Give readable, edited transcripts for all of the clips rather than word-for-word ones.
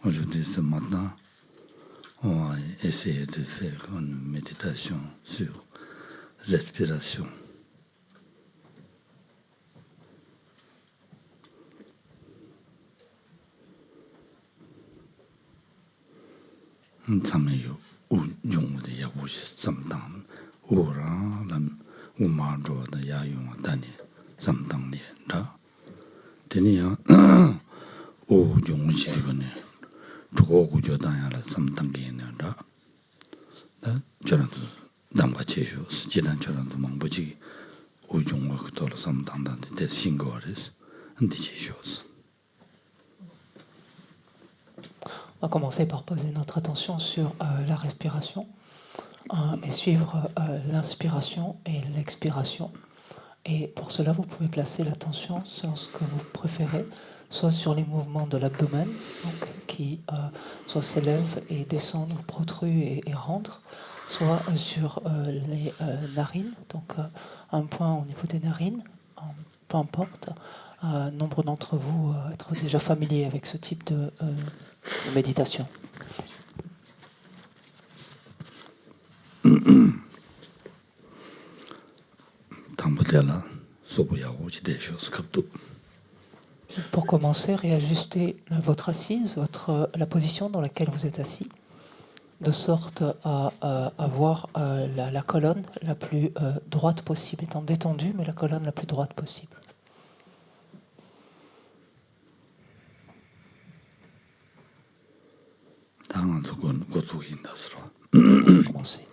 Aujourd'hui, ce matin, on va essayer de faire une méditation sur respiration. 참여요 우용의 야부시 삼당 우라람 우마조의 야용다니 삼당리다 드니야 우용시리거네 두고구조다야라 삼당리는다 나 저런도 남과 제쇼스 지단 저런도 망보지 우용과 그돌 삼당단데 대신거레스 안디 제쇼스. On va commencer par poser notre attention sur la respiration et suivre l'inspiration et l'expiration. Et pour cela, vous pouvez placer l'attention selon ce que vous préférez, soit sur les mouvements de l'abdomen, donc qui soit s'élèvent et descendent, ou protruent et rentrent, soit sur les narines, donc un point au niveau des narines, peu importe. Nombre d'entre vous être déjà familiers avec ce type de méditation. Pour commencer, réajustez votre assise, la position dans laquelle vous êtes assis, de sorte à avoir la colonne la plus droite possible, étant détendue, mais la colonne la plus droite possible. Commencez.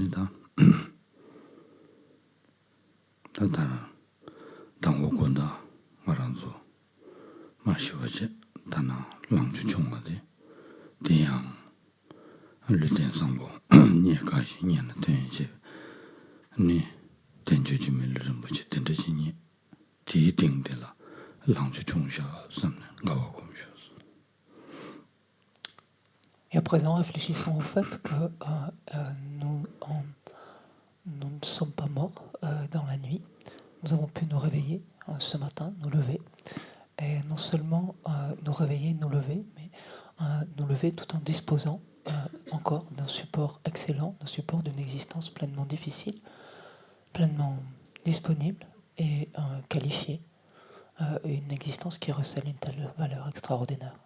아니다. 다다 당고군다 말한소 마시와지 다나 랑주 총마디 대양 르텐상보 니가시 니는 된시 니 된주지밀을 뭐지 된지니 디딩들라 랑주 총샤 삼는 가와 공쇼. Et à présent, réfléchissons au fait que nous ne sommes pas morts dans la nuit. Nous avons pu nous réveiller ce matin, nous lever. Et non seulement nous réveiller, nous lever, mais nous lever tout en disposant encore d'un support excellent, d'un support d'une existence pleinement difficile, pleinement disponible et qualifiée, une existence qui recèle une telle valeur extraordinaire.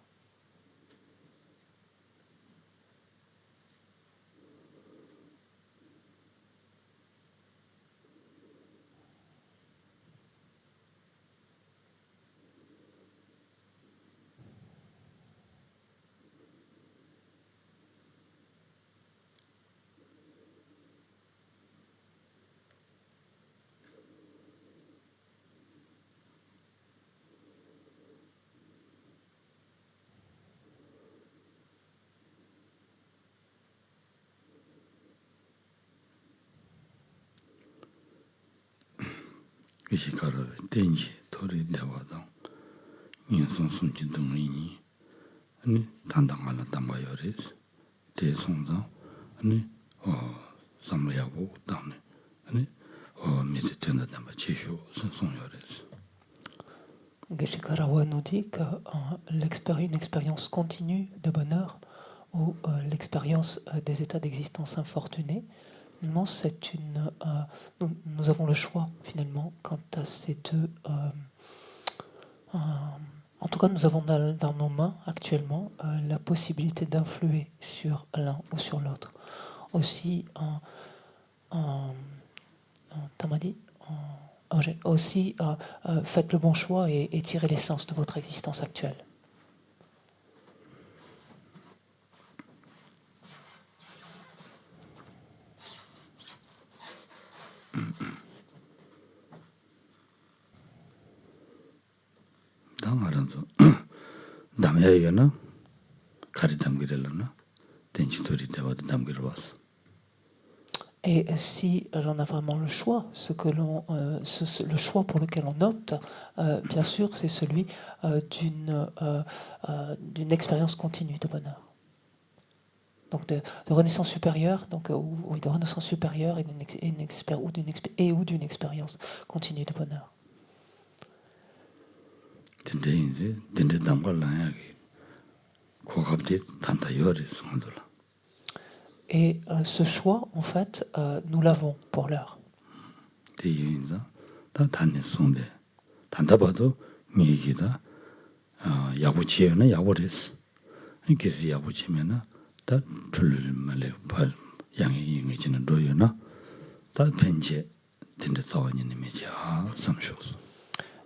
위시가로 된지 토리 대화당 인성 순진 등리니 아니 단당하나 담바요레스 대송장 아니 삼야고 당네 아니 미세텐다 담바 지쇼 선송요레스. Geshe Karawa nous dit que une expérience continue de bonheur ou l'expérience des états d'existence infortunés, finalement, nous avons le choix finalement quant à ces deux. En tout cas, nous avons dans nos mains actuellement la possibilité d'influer sur l'un ou sur l'autre. Aussi, Tamadi, aussi faites le bon choix et tirez l'essence de votre existence actuelle. 당하란도 담야여나 가리담기rel나 된지토리 대화도 담기로 왔어. Et si l'on a vraiment le choix, le choix pour lequel on opte, bien sûr, c'est celui d'une expérience continue de bonheur. Donc de renaissance supérieure, donc oui, de renaissance supérieure ou d'une expérience continue de bonheur. 된데 담갈라야기 고갑디 단다요리 송들라. Et ce choix, en fait, nous l'avons pour l'heure. 대인자 다 단내 송데 단다봐도 미기다 야부치에는 야부레스. 이게스 야부치면은 다 줄을말레 발 양이 이미지는 로요나 다 펜제 된데 사원님이자 삼쇼스.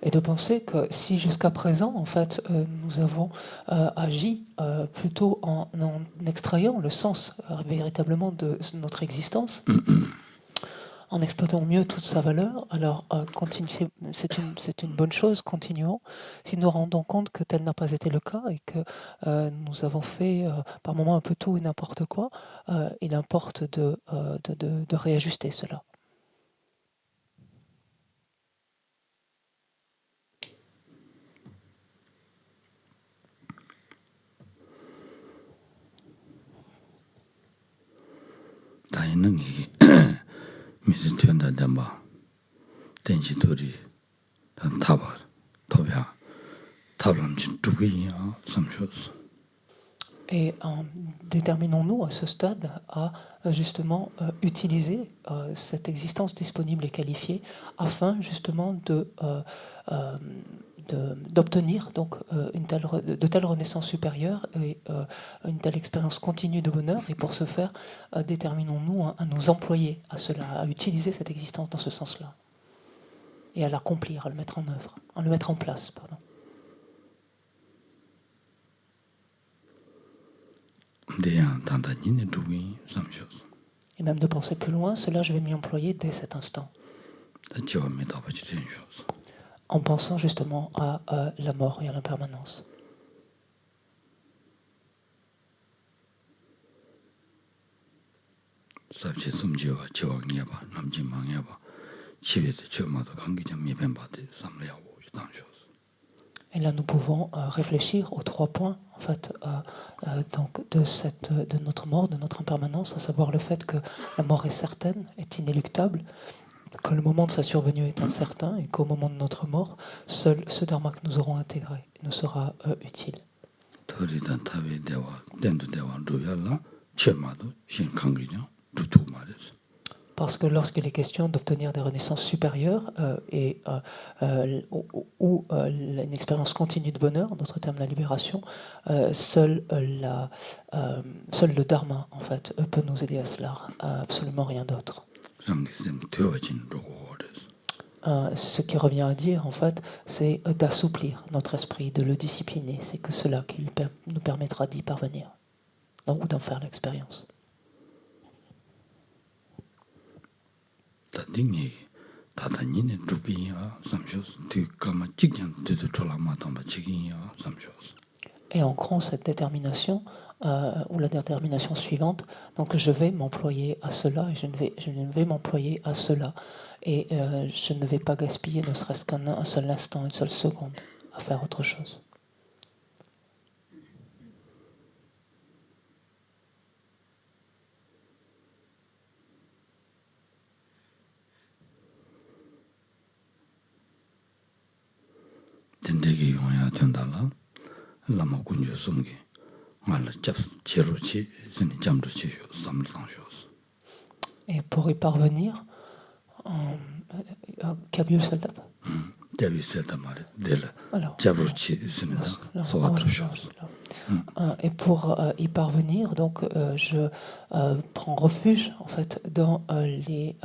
Et de penser que si jusqu'à présent, en fait, nous avons agi plutôt en extrayant le sens véritablement de notre existence, en exploitant mieux toute sa valeur, alors c'est une bonne chose, continuons. Si nous rendons compte que tel n'a pas été le cas et que nous avons fait par moments un peu tout et n'importe quoi, il importe de réajuster cela. 다이는 이게 미스천다 담바 된지토리 타바 토비아 타블람진 두기야 삼쇼스. Et déterminons-nous à ce stade à justement utiliser cette existence disponible et qualifiée afin justement d'obtenir donc de telles renaissances supérieures et une telle expérience continue de bonheur. Et pour ce faire, déterminons-nous à nous employer à cela, à utiliser cette existence dans ce sens-là et à l'accomplir, à le mettre en œuvre, à le mettre en place, pardon. et même de penser plus loin, cela je vais m'y employer dès cet instant, en pensant justement à la mort et à l'impermanence. Et là, nous pouvons réfléchir aux 3 points, en fait, donc de notre mort, de notre impermanence, à savoir le fait que la mort est certaine, est inéluctable, que le moment de sa survenue est incertain et qu'au moment de notre mort, seul ce dharma que nous aurons intégré nous sera utile. Parce que lorsqu'il est question d'obtenir des renaissances supérieures ou une expérience continue de bonheur, d'autres termes la libération, seul le dharma en fait peut nous aider à cela, absolument rien d'autre. Ce qui revient à dire en fait, c'est d'assouplir notre esprit, de le discipliner. C'est que cela qui nous permettra d'y parvenir, ou d'en faire l'expérience. Et en créant cette détermination, ou la détermination suivante, donc je vais m'employer à cela, et je ne vais m'employer à cela, et je ne vais pas gaspiller ne serait-ce qu'un seul instant, une seule seconde à faire autre chose. Et pour y parvenir, et pour y parvenir, donc je prends refuge en fait dans les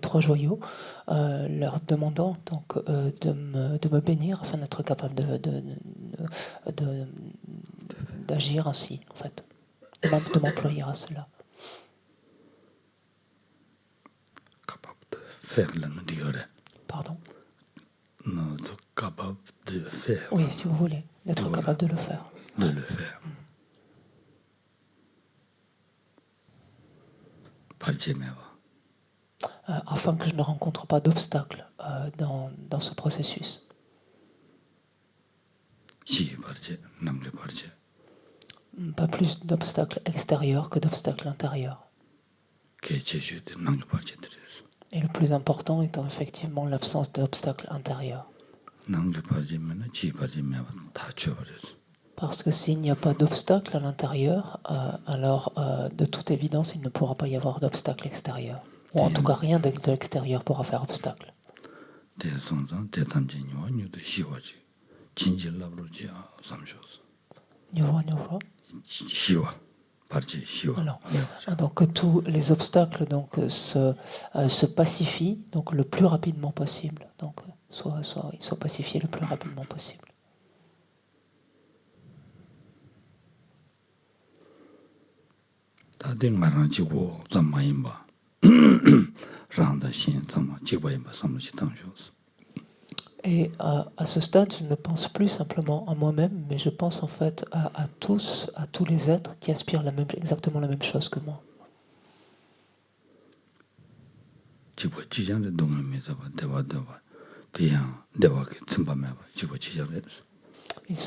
3 joyaux, leur demandant donc de me bénir afin d'être capable d'agir ainsi en fait, de m'employer à cela. Pardon? Capable de faire. Oui, si vous voulez, d'être capable de le faire. De le faire. Afin que je ne rencontre pas d'obstacles dans ce processus. Pas plus d'obstacles extérieurs que d'obstacles intérieurs. Et le plus important étant effectivement l'absence d'obstacles intérieurs. Parce que s'il n'y a pas d'obstacle à l'intérieur, alors de toute évidence, il ne pourra pas y avoir d'obstacle extérieur. Ou en tout cas, rien de l'extérieur pourra faire obstacle. Donc que tous les obstacles se pacifient donc, le plus rapidement possible. Donc ils soient pacifiés le plus rapidement possible. Et à ce stade, je ne pense plus simplement à moi-même, mais je pense en fait à tous les êtres qui aspirent exactement la même chose que moi.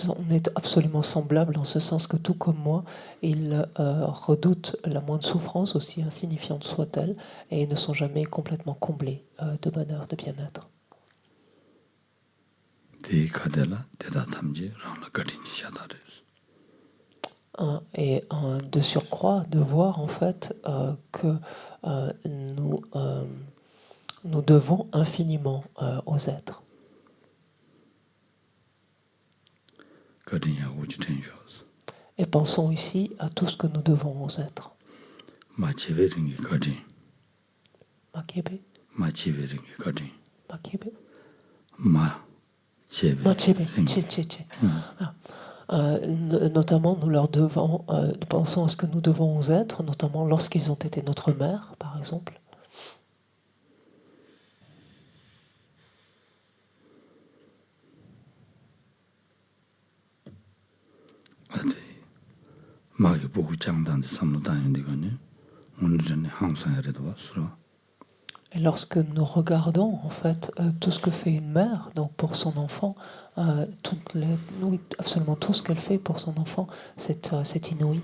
On est absolument semblables en ce sens que tout comme moi, ils redoutent la moindre souffrance, aussi insignifiante soit-elle, et ne sont jamais complètement comblés de bonheur, de bien-être. Et de surcroît, de voir en fait que nous devons infiniment aux êtres. Et pensons ici à tout ce que nous devons aux êtres. Notamment, nous leur devons, pensons à ce que nous devons aux êtres, notamment lorsqu'ils ont été notre mère, par exemple. Et lorsque nous regardons en fait tout ce que fait une mère, donc pour son enfant, oui, absolument tout ce qu'elle fait pour son enfant, c'est inouï.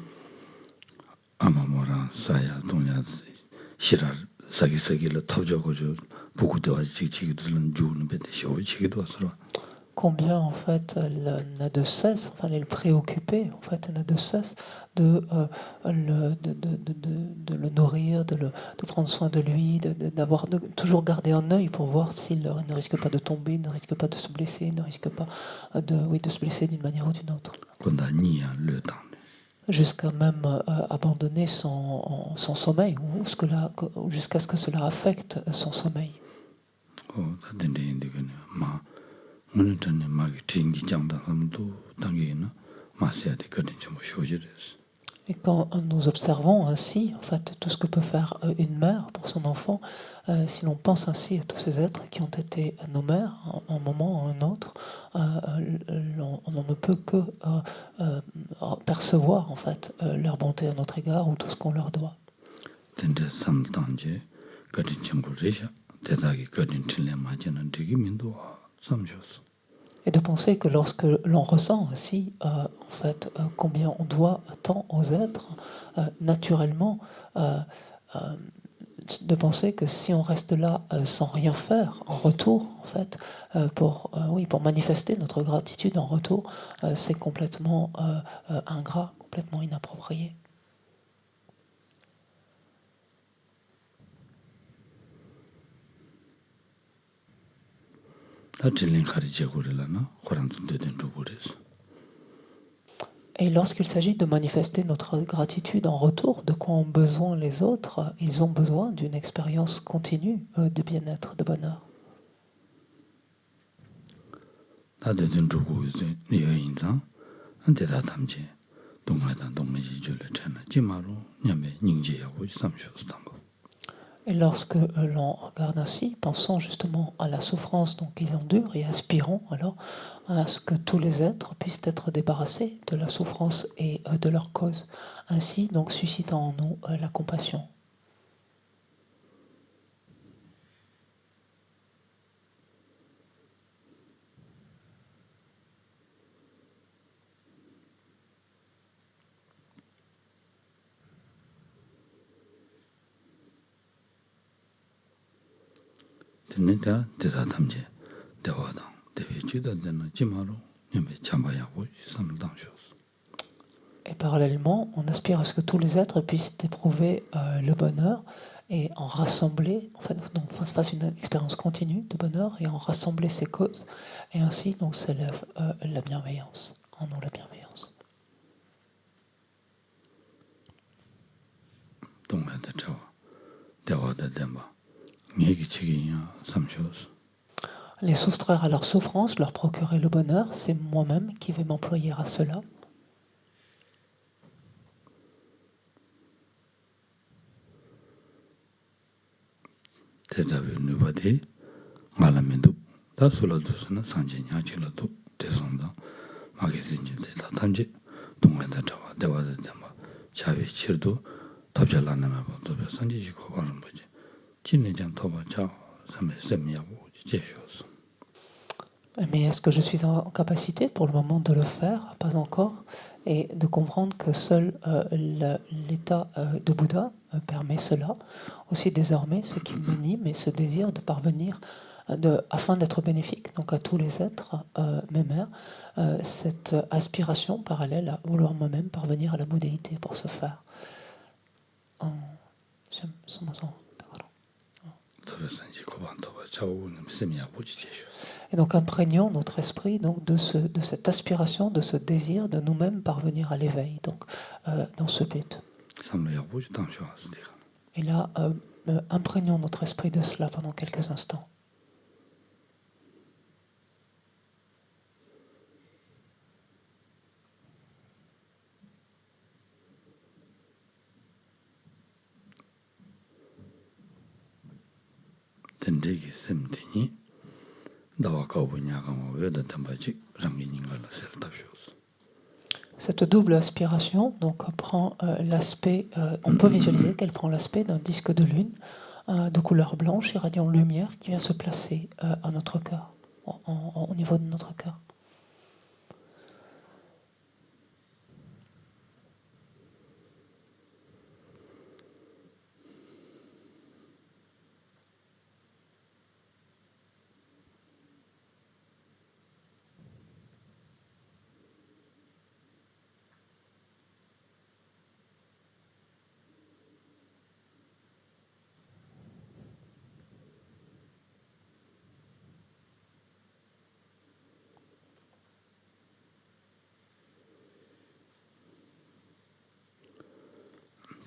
Combien en fait elle n'a de cesse, enfin elle est préoccupée, en fait elle n'a de cesse de le nourrir, de prendre soin de lui, de toujours garder un œil pour voir s'il ne risque pas de tomber, ne risque pas de se blesser, ne risque pas de se blesser d'une manière ou d'une autre. Jusqu'à même abandonner son sommeil, ou jusqu'à ce que cela affecte son sommeil. Et quand nous observons ainsi, en fait, tout ce que peut faire une mère pour son enfant, si l'on pense ainsi à tous ces êtres qui ont été nos mères, un moment ou un autre, on ne peut que percevoir en fait leur bonté à notre égard ou tout ce qu'on leur doit. Et de penser que lorsque l'on ressent ainsi, en fait, combien on doit tant aux êtres, naturellement, de penser que si on reste là sans rien faire en retour, en fait, pour manifester notre gratitude en retour, c'est complètement ingrat, complètement inapproprié. Et lorsqu'il s'agit de manifester notre gratitude en retour, de quoi ont besoin les autres, ils ont besoin d'une expérience continue de bien-être, de bonheur. Et lorsque l'on regarde ainsi, pensons justement à la souffrance qu'ils endurent et aspirons alors à ce que tous les êtres puissent être débarrassés de la souffrance et de leur cause, ainsi donc suscitant en nous la compassion. Et parallèlement, on aspire à ce que tous les êtres puissent éprouver le bonheur et en rassembler, en fait, donc fasse une expérience continue de bonheur et en rassembler ses causes. Et ainsi, donc, s'élève la bienveillance, en nous la bienveillance. Les soustraire à leur souffrance, leur procurer le bonheur, c'est moi-même qui vais m'employer à cela. Mais est-ce que je suis en capacité pour le moment de le faire? Pas encore. Et de comprendre que seul l'état de Bouddha permet cela. Aussi désormais, ce qui m'anime est ce désir de parvenir, afin d'être bénéfique donc à tous les êtres, mes mères, cette aspiration parallèle à vouloir moi-même parvenir à la bouddhéité pour ce faire. Et donc imprégnons notre esprit donc, de cette aspiration, de ce désir de nous-mêmes parvenir à l'éveil, donc dans ce but. Et là, imprégnons notre esprit de cela pendant quelques instants. tendegi semteni dawa kaubunya kama veda tambachi rangingala seltapshos. Cette double aspiration donc, prend l'aspect, on peut visualiser qu'elle prend l'aspect d'un disque de lune de couleur blanche irradiant lumière qui vient se placer à notre cœur, au niveau de notre cœur.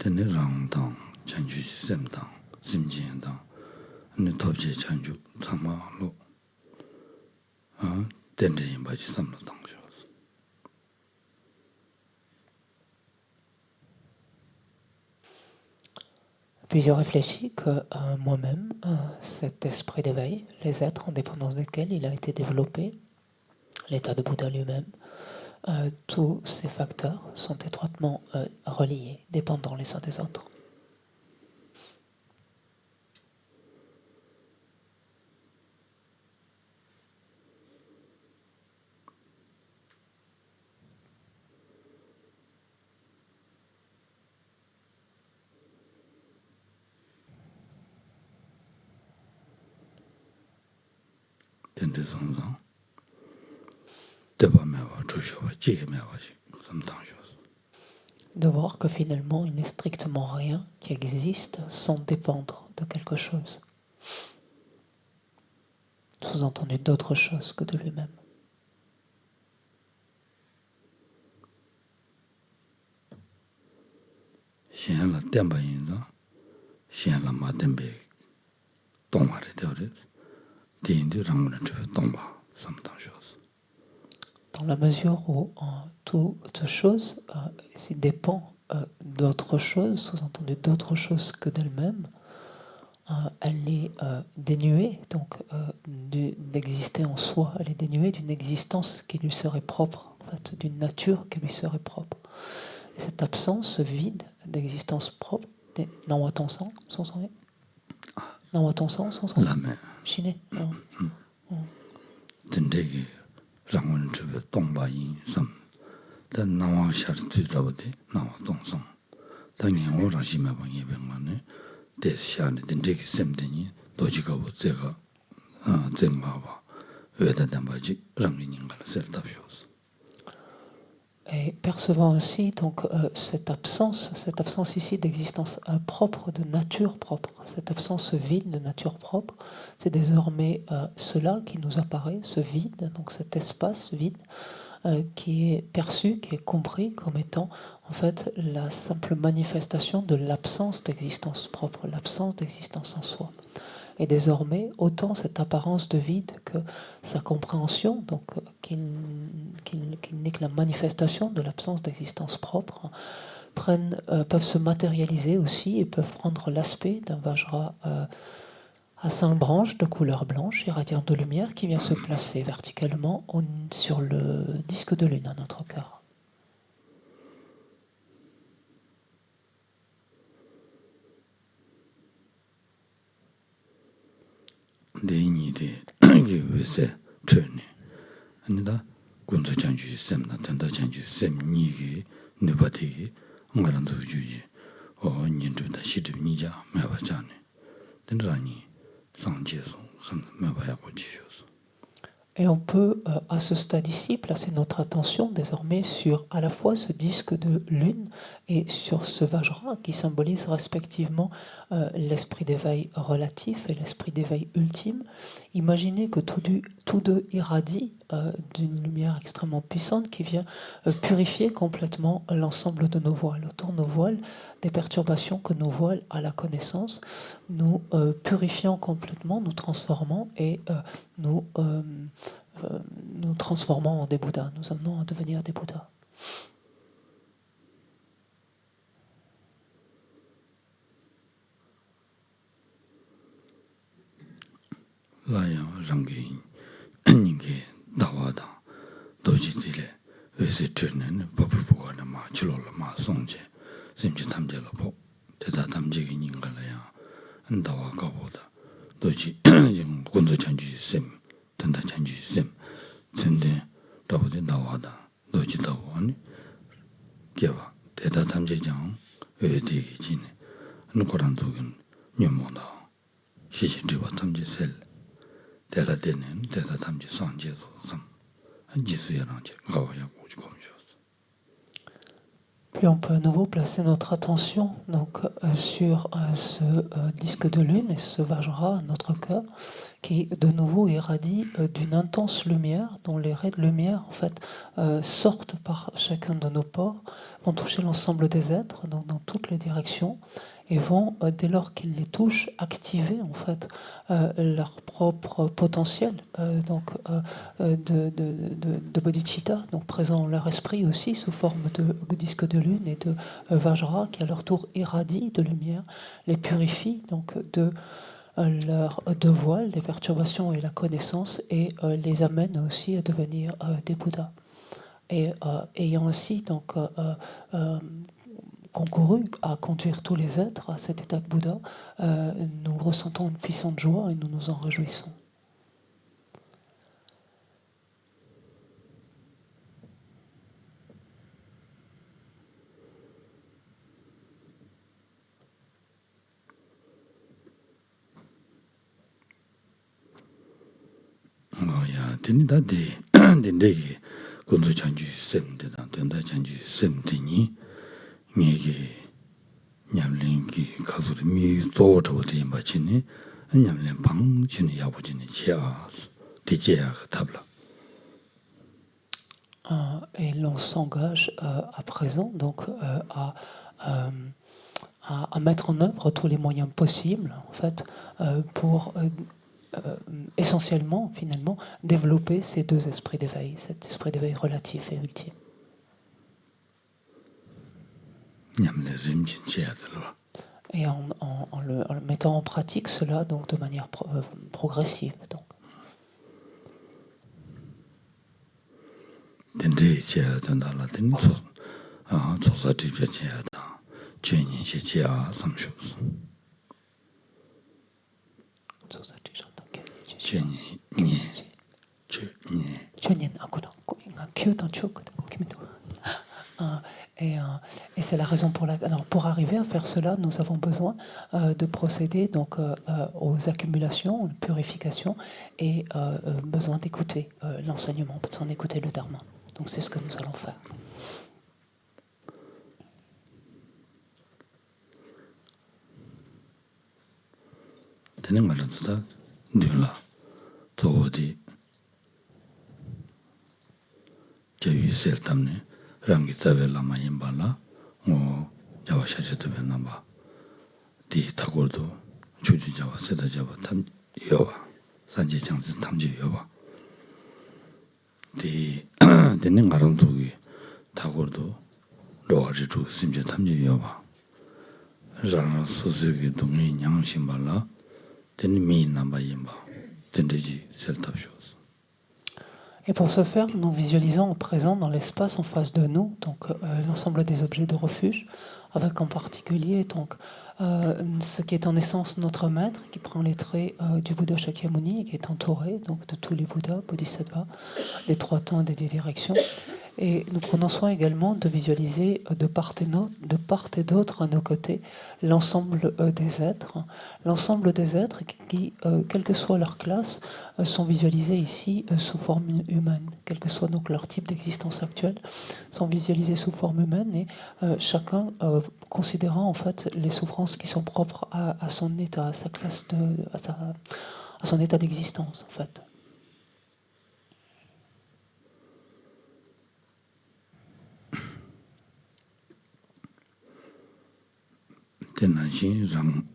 Tene rangdang, chanju semdang, simjiandang, ne topje chanju, tsama lo, tende yimbachi samlo dangshos. Puis je réfléchis que moi-même, cet esprit d'éveil, les êtres en dépendance desquels il a été développé, l'état de Bouddha lui-même, tous ces facteurs sont étroitement reliés, dépendants les uns des autres. Tende songzang, teba mewa, chushoba, jige mewa, samdangshos. De voir que finalement il n'est strictement rien qui existe sans dépendre de quelque chose. Sous-entendu d'autre chose que de lui-même. Xian la tenpa yinzang, xian la ma tenpe tongwa re teore, tiyindi rangunan chepe tongwa, samdangshos. Dans la mesure où toute chose dépend d'autre chose, sous-entendu d'autre chose que d'elle-même, elle est dénuée donc d'exister en soi, elle est dénuée d'une existence qui lui serait propre, en fait, d'une nature qui lui serait propre. Et cette absence, ce vide d'existence propre, Nawatonsan, son son Nawatonsan, son son Lame. Chiné. Tendegi rangunan chepe tongwa yin sam, tan nawa shar tui rabade, nawa tongsang. Tan ngen ora shimeba nyebe ngane, des shani tendegi semteni, doji kabo zega, zenga wa, veda tenpachi rangingala seltapshos. Et percevant ainsi donc cette absence ici d'existence propre, de nature propre, cette absence vide de nature propre, c'est désormais cela qui nous apparaît, ce vide, donc cet espace vide, qui est perçu, qui est compris comme étant en fait la simple manifestation de l'absence d'existence propre, l'absence d'existence en soi. Et désormais, autant cette apparence de vide que sa compréhension, donc qu'il n'est que la manifestation de l'absence d'existence propre, peuvent se matérialiser aussi et peuvent prendre l'aspect d'un Vajra à 5 branches de couleur blanche irradiant de lumière qui vient se placer verticalement sur le disque de lune à notre cœur. Deini de wese chöne. Anida gunzo chanju sem na tenda chanju sem nigi nubati ngaranzu juji. O nyendu da shidu nija mewa chane. Tendrani sangje son sam mewa yako jishos. Et on peut, à ce stade ici, placer notre attention désormais sur à la fois ce disque de lune et sur ce Vajra qui symbolise respectivement l'esprit d'éveil relatif et l'esprit d'éveil ultime. Imaginez que tous deux irradient d'une lumière extrêmement puissante qui vient purifier complètement l'ensemble de nos voiles. Autant nos voiles, des perturbations que nos voiles à la connaissance, nous purifiant complètement, nous transformant et nous transformant en des Bouddhas, nous amenant à devenir des Bouddhas. 라야 랑게 닝게 다와다 도지들에 왜세 트는 법부거나 마 줄올라 마 송제 심지 탐제로 보 대다 탐지기 인간이야 다와 가보다 도지 지금 군도 전지 셈 된다 전지 셈 근데 더보다 나와다 도지 다와니 개와 대다 탐지장 왜 되게 지네 누구랑 도긴 녀모나 시신들과 탐지 셀 대라 되는 대다 탐지 상제소 삼 지수야랑제 가와야 고지 검쇼. Puis on peut à nouveau placer notre attention donc, sur ce disque de lune et ce Vajra, notre cœur, qui de nouveau irradie d'une intense lumière, dont les raies de lumière en fait sortent par chacun de nos pores, vont toucher l'ensemble des êtres, donc dans toutes les directions, et vont, dès lors qu'ils les touchent, activer en fait leur propre potentiel de bodhicitta, donc présent en leur esprit aussi sous forme de disque de lune et de Vajra, qui à leur tour irradie de lumière, les purifie donc de leur deux voiles, les perturbations et la connaissance, et les amène aussi à devenir des Bouddhas. Et ayant ainsi donc concouru à conduire tous les êtres à cet état de Bouddha, nous ressentons une puissante joie et nous nous en réjouissons. 야, 된다디 된대기 군도 전지 셈데다 된다 전지 셈되니 이게 냠랭기 가수를 미조어도데 마치니 냠랭 방진이 야부진이 지아 디제야 탑라. Et l'on s'engage à présent donc à mettre en œuvre tous les moyens possibles en fait pour essentiellement finalement développer ces deux esprits d'éveil, cet esprit d'éveil relatif et ultime. Et en le mettant en pratique cela donc de manière progressive donc. Et c'est la raison pour laquelle, alors pour arriver à faire cela, nous avons besoin de procéder donc aux accumulations, aux purifications, et besoin d'écouter l'enseignement, besoin d'écouter le Dharma. Donc c'est ce que nous allons faire. rangi tsawe lama yinpa la jawa shachitawe namba di takurdu chuchu jawa seta jawa tam yowa sanje changzi tamji yowa di dine ngarang tuki takurdu rowa richu simche tamji yowa rana susuki dungi nyang shimpa la dine mi namba yinpa dine ji sel tabshos. Et pour ce faire, nous visualisons en présent dans l'espace en face de nous, donc l'ensemble des objets de refuge, avec en particulier donc, ce qui est en essence notre maître, qui prend les traits du Bouddha Shakyamuni et qui est entouré donc, de tous les Bouddhas, Bodhisattvas, des trois temps et des directions. Et nous prenons soin également de visualiser de part et d'autre à nos côtés l'ensemble des êtres qui, quelle que soit leur classe, sont visualisés ici sous forme humaine, quel que soit donc leur type d'existence actuelle, sont visualisés sous forme humaine et chacun considérant en fait les souffrances qui sont propres à son état, à sa classe à son état d'existence en fait. Tenanshi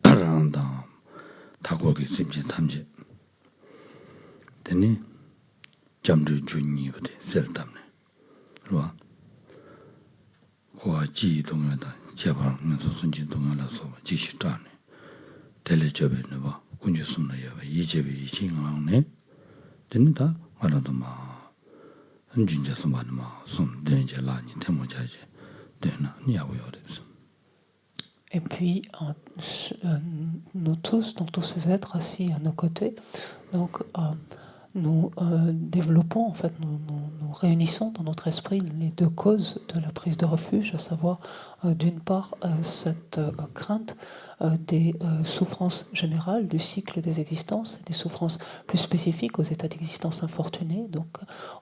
rang dang takoki simche tamche teni jamdru junyi wade sel tamne rwa kwa ji donga da jeba nga su sunji donga la soba ji shi chane tele chobe nwa 군주 숨나야 이제비 이징왕네 된다 알아도마 은준자 숨만마 숨 된제 라니 태모자제 되나 니야고요레스. Et puis, nous tous, donc tous ces êtres assis à nos côtés, donc nous développons, en fait, nous réunissons dans notre esprit les deux causes de la prise de refuge, à savoir, d'une part, cette crainte des souffrances générales du cycle des existences, des souffrances plus spécifiques aux états d'existence infortunés, donc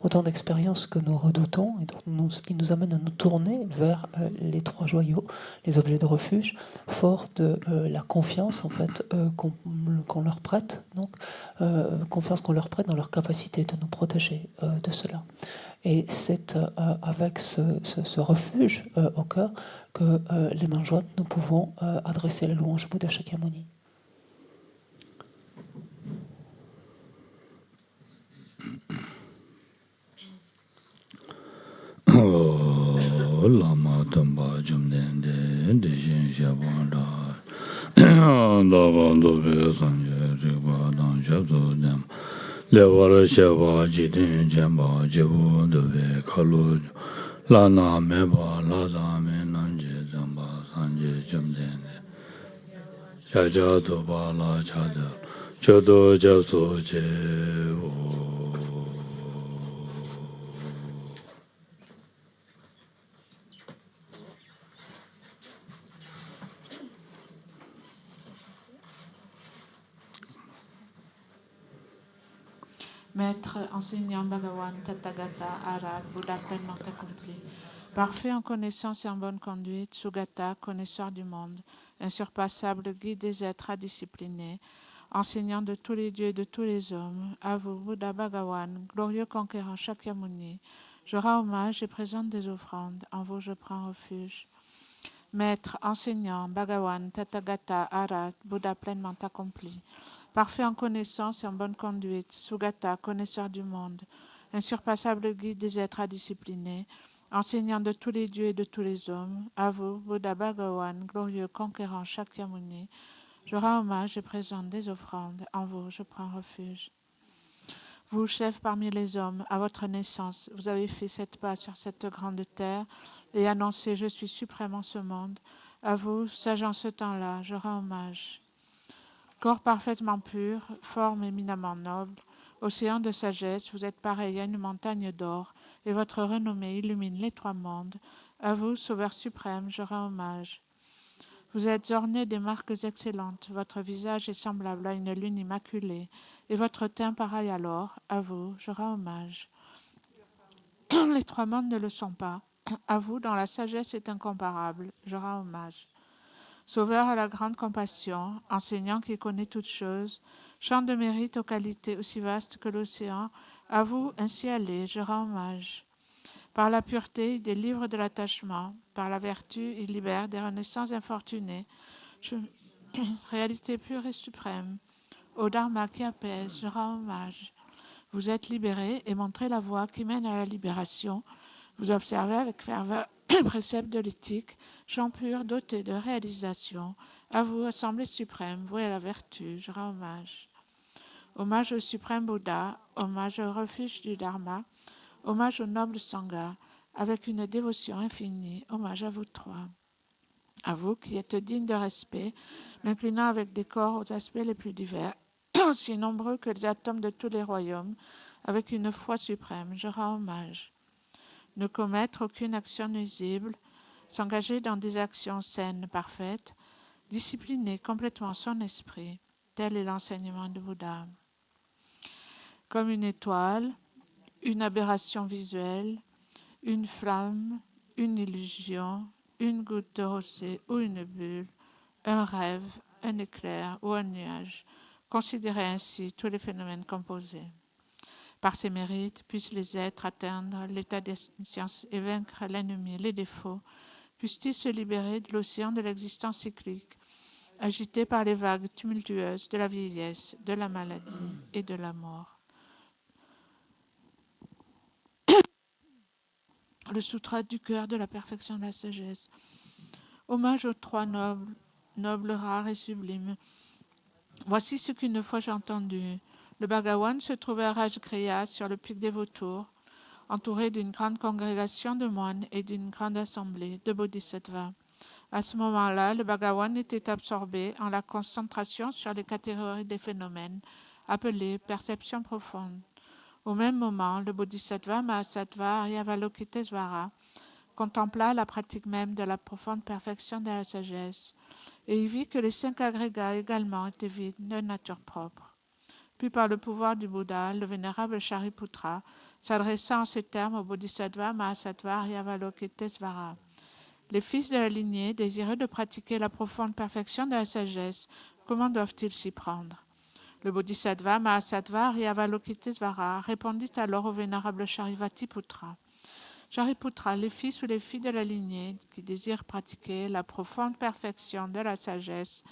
autant d'expériences que nous redoutons et donc qui nous amènent à nous tourner vers les trois joyaux, les objets de refuge, forts de la confiance en fait qu'on leur prête, donc confiance qu'on leur prête dans leur capacité de nous protéger de cela. Et c'est avec ce refuge au cœur que les mains jointes, nous pouvons adresser la louange Bouddha Shakyamuni. Lama Tamba Jumdende, Dejin Shabanda, Dava Dobe Sanje, Riba Dan Shabdo Dem, Levara Shaba Jidin Jamba, Jebu Dobe Kalu, Lana Meba, Lada Menanje Zamba, Sanje Jumdende, Jaja Doba La Chada, Chodo Jabso Jebu. Maître, enseignant Bhagavan, Tathagata, Arhat, Bouddha pleinement accompli. Parfait en connaissance et en bonne conduite, Sugata, connaisseur du monde, insurpassable guide des êtres disciplinés, enseignant de tous les dieux et de tous les hommes, à vous, Bouddha Bhagavan, glorieux conquérant Shakyamuni, je rends hommage et présente des offrandes, en vous je prends refuge. Maître, enseignant, Bhagavan, Tathagata, Arhat, Bouddha pleinement accompli. Parfait en connaissance et en bonne conduite, Sugata, connaisseur du monde, insurpassable guide des êtres disciplinés, enseignant de tous les dieux et de tous les hommes, à vous, Bouddha Bhagavan, glorieux conquérant Shakyamuni, je rends hommage et présente des offrandes, en vous je prends refuge. Vous, chef parmi les hommes, à votre naissance, vous avez fait 7 pas sur cette grande terre et annoncé « Je suis suprême en ce monde ». À vous, sage en ce temps-là, je rends hommage. Corps parfaitement pur, forme éminemment noble, océan de sagesse, vous êtes pareil à une montagne d'or, et votre renommée illumine les 3 mondes. À vous, Sauveur suprême, je rends hommage. Vous êtes orné des marques excellentes, votre visage est semblable à une lune immaculée, et votre teint pareil à l'or. À vous, je rends hommage. Les 3 mondes ne le sont pas. À vous, dont la sagesse est incomparable, je rends hommage. Sauveur à la grande compassion, enseignant qui connaît toutes choses, champ de mérite aux qualités aussi vastes que l'océan, à vous ainsi allez, je rends hommage. Par la pureté, il délivre de l'attachement, par la vertu, il libère des renaissances infortunées. Réalité pure et suprême, au Dharma qui apaise, je rends hommage. Vous êtes libéré et montrez la voie qui mène à la libération. Vous observez avec ferveur le précepte de l'éthique, champ pur doté de réalisation. À vous, Assemblée suprême, vouée à la vertu, je rends hommage. Hommage au suprême Bouddha, hommage au refuge du Dharma, hommage au noble Sangha, avec une dévotion infinie, hommage à vous 3. À vous qui êtes dignes de respect, m'inclinant avec décor aux aspects les plus divers, aussi nombreux que les atomes de tous les royaumes, avec une foi suprême, je rends hommage. Ne commettre aucune action nuisible, s'engager dans des actions saines, parfaites, discipliner complètement son esprit, tel est l'enseignement de Bouddha. Comme une étoile, une aberration visuelle, une flamme, une illusion, une goutte de rosée ou une bulle, un rêve, un éclair ou un nuage, considérez ainsi tous les phénomènes composés. Par ses mérites, puissent les êtres atteindre l'état de science et vaincre l'ennemi, les défauts, puissent-ils se libérer de l'océan de l'existence cyclique, agité par les vagues tumultueuses de la vieillesse, de la maladie et de la mort. Le sutra du cœur de la perfection de la sagesse. Hommage aux 3 nobles, rares et sublimes, Voici ce qu'une fois j'ai entendu. Le Bhagawan se trouvait à Rajgriha, sur le pic des vautours, entouré d'une grande congrégation de moines et d'une grande assemblée de bodhisattvas. À ce moment-là, le Bhagawan était absorbé en la concentration sur les catégories des phénomènes, appelées perception profonde. Au même moment, le bodhisattva Mahasattva Aryavalokitesvara contempla la pratique même de la profonde perfection de la sagesse, et il vit que les 5 agrégats également étaient vides de nature propre. Puis par le pouvoir du Bouddha, le vénérable Shariputra s'adressa en ces termes au bodhisattva Mahasattva Aryavalokitesvara. Les fils de la lignée, désireux de pratiquer la profonde perfection de la sagesse, comment doivent-ils s'y prendre? Le bodhisattva Mahasattva Aryavalokitesvara répondit alors au vénérable Shariputra. Shariputra, les fils ou les filles de la lignée qui désirent pratiquer la profonde perfection de la sagesse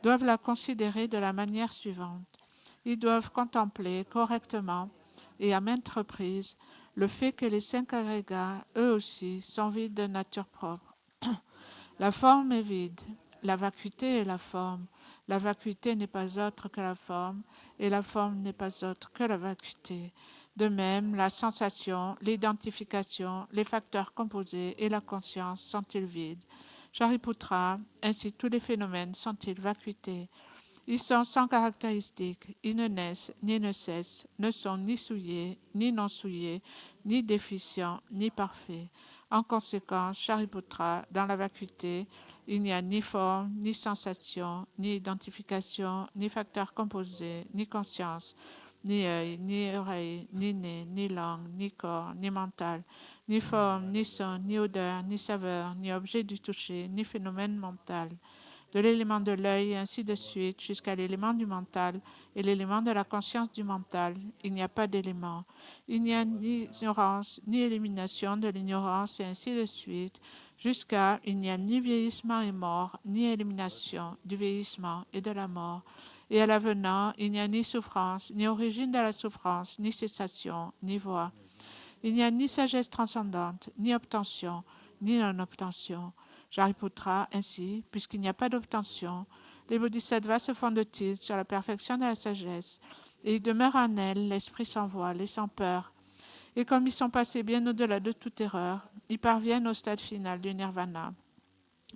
doivent la considérer de la manière suivante. Ils doivent contempler correctement et à maintes reprises le fait que les 5 agrégats, eux aussi, sont vides de nature propre. La forme est vide, la vacuité est la forme. La vacuité n'est pas autre que la forme, et la forme n'est pas autre que la vacuité. De même, la sensation, l'identification, les facteurs composés et la conscience sont-ils vides? Shariputra, ainsi tous les phénomènes sont-ils vacuités? Ils sont sans caractéristiques, ils ne naissent ni ne cessent, ne sont ni souillés, ni non souillés, ni déficients, ni parfaits. En conséquence, Shariputra, dans la vacuité, il n'y a ni forme, ni sensation, ni identification, ni facteurs composés, ni conscience, ni œil, ni oreille, ni nez, ni langue, ni corps, ni mental, ni forme, ni son, ni odeur, ni saveur, ni objet du toucher, ni phénomène mental. De l'élément de l'œil et ainsi de suite jusqu'à l'élément du mental et l'élément de la conscience du mental, il n'y a pas d'élément. Il n'y a ni ignorance ni élimination de l'ignorance et ainsi de suite jusqu'à il n'y a ni vieillissement et mort, ni élimination du vieillissement et de la mort. Et à l'avenant, il n'y a ni souffrance, ni origine de la souffrance, ni cessation, ni voie. Il n'y a ni sagesse transcendante, ni obtention, ni non-obtention. Shariputra, ainsi, puisqu'il n'y a pas d'obtention, les bodhisattvas se fondent-ils sur la perfection de la sagesse, et ils demeurent en elle l'esprit sans voile et sans peur. Et comme ils sont passés bien au-delà de toute erreur, ils parviennent au stade final du nirvana.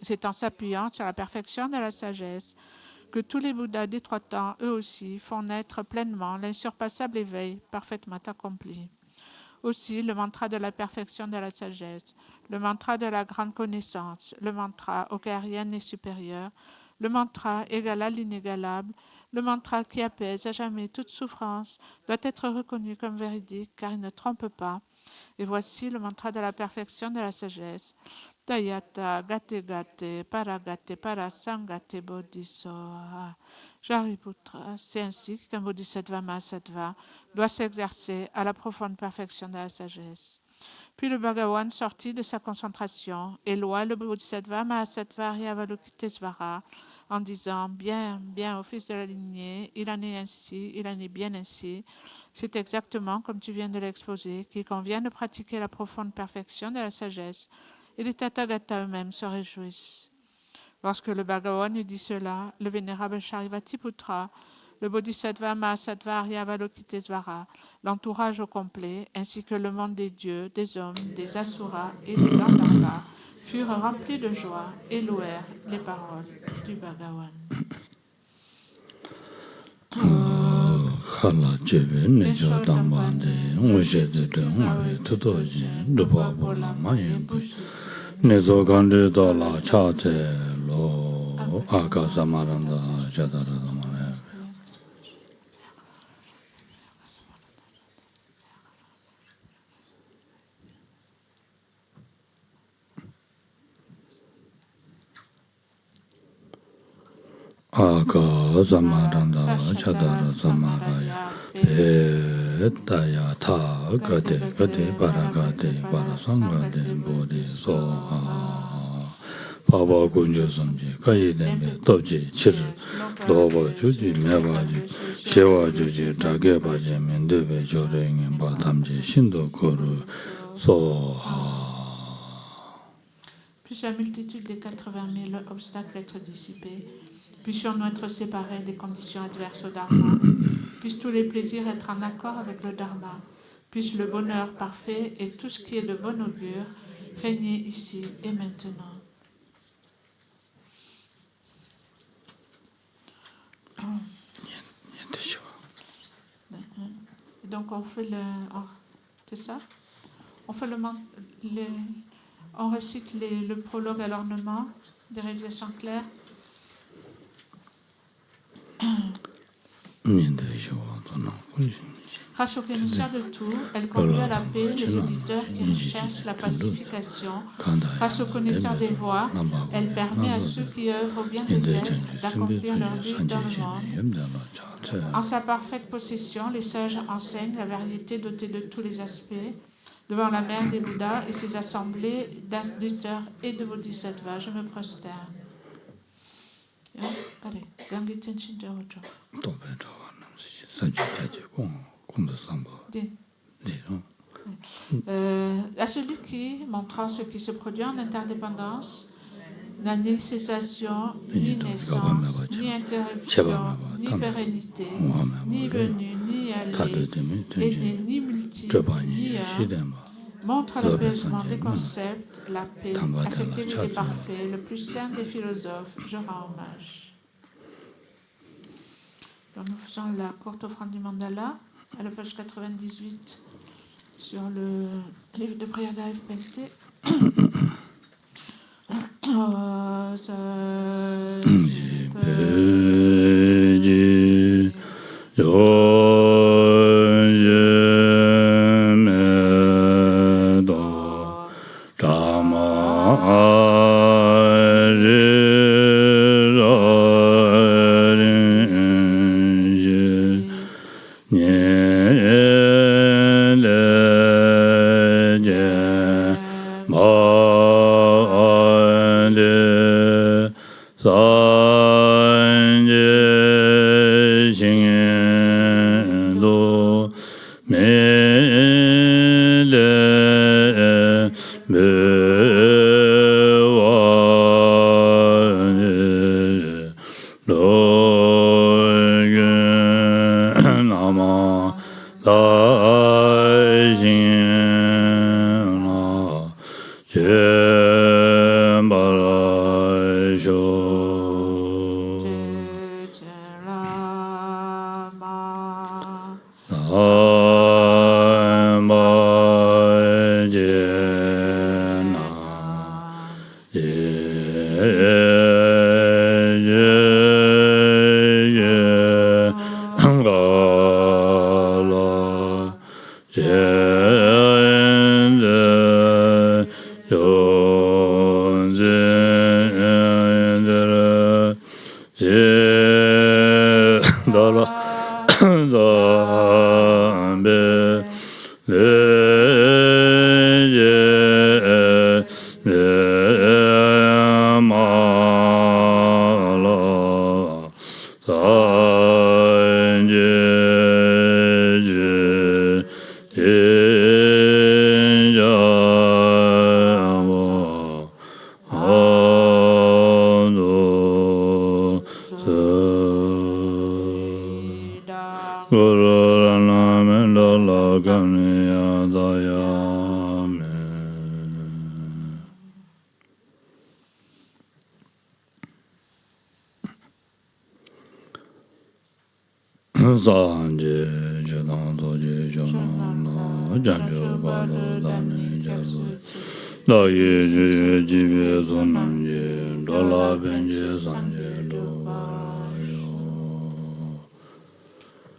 C'est en s'appuyant sur la perfection de la sagesse que tous les Bouddhas des 3 temps, eux aussi, font naître pleinement l'insurpassable éveil parfaitement accompli. Aussi, le mantra de la perfection de la sagesse, le mantra de la grande connaissance, le mantra auquel rien n'est supérieur, le mantra égal à l'inégalable, le mantra qui apaise à jamais toute souffrance, doit être reconnu comme véridique car il ne trompe pas. Et voici le mantra de la perfection de la sagesse. Tayata gate gate paragate parasangate bodhisoha. Shariputra, c'est ainsi qu'un bodhisattva Mahasattva doit s'exercer à la profonde perfection de la sagesse. Puis le Bhagawan sortit de sa concentration et loua le bodhisattva Mahasattva Aryavalokitesvara en disant « Bien, bien, ô fils de la lignée, il en est ainsi, il en est bien ainsi. C'est exactement comme tu viens de l'exposer, qu'il convient de pratiquer la profonde perfection de la sagesse. » Et les Tathagatas eux-mêmes se réjouissent. Lorsque le Bhagawan eut dit cela, le vénérable Shariputra, le bodhisattva Mahasattva Aryavalokitesvara, l'entourage au complet, ainsi que le monde des dieux, des hommes, des asuras et des gandharvas, furent remplis de joie et louèrent les paroles du Bhagawan. Khala chebe nejo dambande, ngoshe zete ngave tutoji, lupa bola mayenbu. Nezo gandri dola chate lo, aka samaranda jadara damane. Aka samaranda jadara samaraya. Daya ta gade gade para gade para sangade bodhi soha Baba kunjo samji kayi denbe topji chir loba juji mebaji shewa juji drage baji mendebe jore ngenpa tamji shindo koru soha. Puisse la multitude des 80 000 obstacles être dissipés Puissions-nous être séparés des conditions adverses au Dharma. Puissent tous les plaisirs être en accord avec le Dharma. Puisse le bonheur parfait et tout ce qui est de bon augure régner ici et maintenant. Et donc on fait c'est ça? On fait on récite le prologue à l'ornement des réalisations claires. Grâce au connaisseur de tout, elle conduit à la paix les auditeurs qui recherchent la pacification. Grâce au connaisseur des voies, elle permet à ceux qui œuvrent au bien des êtres d'accomplir leur but dans le monde. En sa parfaite possession, les sages enseignent la vérité dotée de tous les aspects. Devant la mère des Bouddhas et ses assemblées d'auditeurs et de bodhisattvas, je me prosterne. Allez, Gangi Tenshin Jarocho. À celui qui, montrant ce qui se produit en interdépendance, n'a ni cessation, ni naissance, ni interruption, ni pérennité, ni venue, ni aller, et n'est ni multiple, ni un, montre l'apaisement des concepts, la paix, à cet éveillé parfait, le plus saint des philosophes, je rends hommage. Alors nous faisons la courte offrande du mandala à la page 98 sur le livre de prière de la FPST.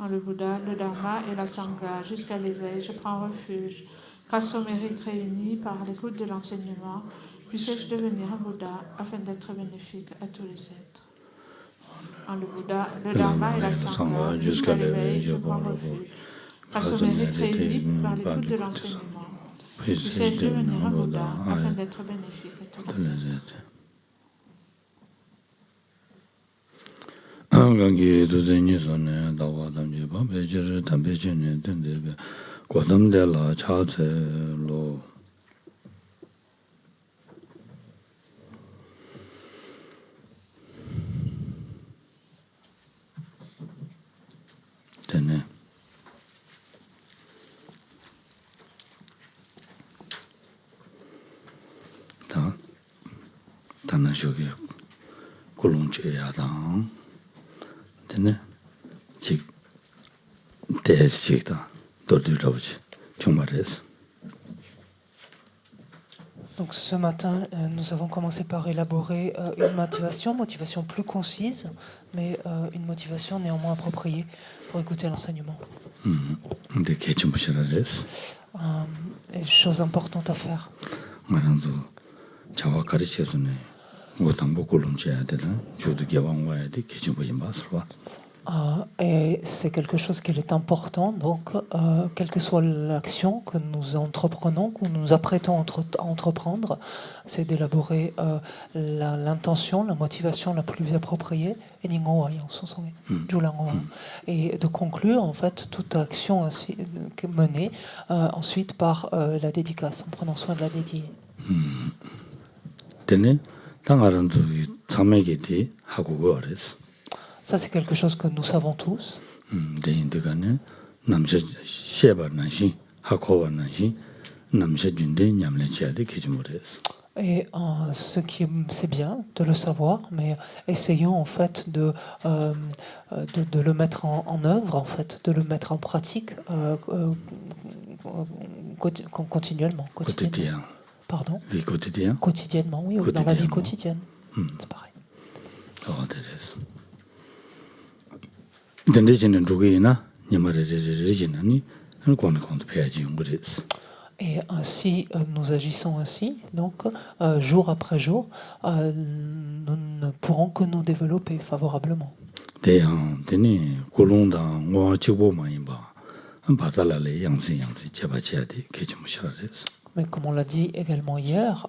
En le Bouddha, le Dharma et la Sangha, jusqu'à l'éveil, je prends refuge. Grâce au mérite réuni par l'écoute de l'enseignement, puisse-je devenir un Bouddha afin d'être bénéfique à tous les êtres. En le Bouddha, le Dharma et la Sangha, jusqu'à l'éveil, je prends refuge. Grâce au mérite réuni par l'écoute de l'enseignement, puisse-je devenir un Bouddha afin d'être bénéfique à tous les êtres. Gangi Duzini Sone Dawa Damji Bambe Jiri Dambe Jini Dindebe Kwadam De La Cha Tse Lo 단나쇼게 콜론체야당 되네 즉 대식다 도드러지 정말에서 Donc ce matin, nous avons commencé par élaborer une motivation plus concise, mais une motivation néanmoins appropriée pour écouter l'enseignement. 근데 개침부시라레스 Et chose importante à faire. 말한도 자와 가르쳐서네 뭐당보 콜론체야 되나 주도 개방 와야 돼 개침부이 마스와 Et c'est quelque chose qui est important, donc quelle que soit l'action que nous entreprenons, que nous nous apprêtons à entreprendre, c'est d'élaborer l'intention, la motivation la plus appropriée, et de conclure en fait toute action ainsi, menée ensuite par la dédicace, en prenant soin de la dédiée. 되네 당아란도 참매게디 하고 그랬어. Ça, c'est quelque chose que nous savons tous. 대인들간에 남자 셰바나시 하코바나시 남자 준대 냠레치아데 개주모레스. Et c'est bien de le savoir, mais essayons en fait de le mettre en œuvre, en fait, de le mettre en pratique continuellement. Quotidien. Pardon? Vie quotidien. Quotidiennement, oui, dans la vie quotidienne. C'est pareil. Et ainsi, nous agissons ainsi, donc jour après jour, nous ne pourrons que nous développer favorablement. Mais comme on l'a dit également hier,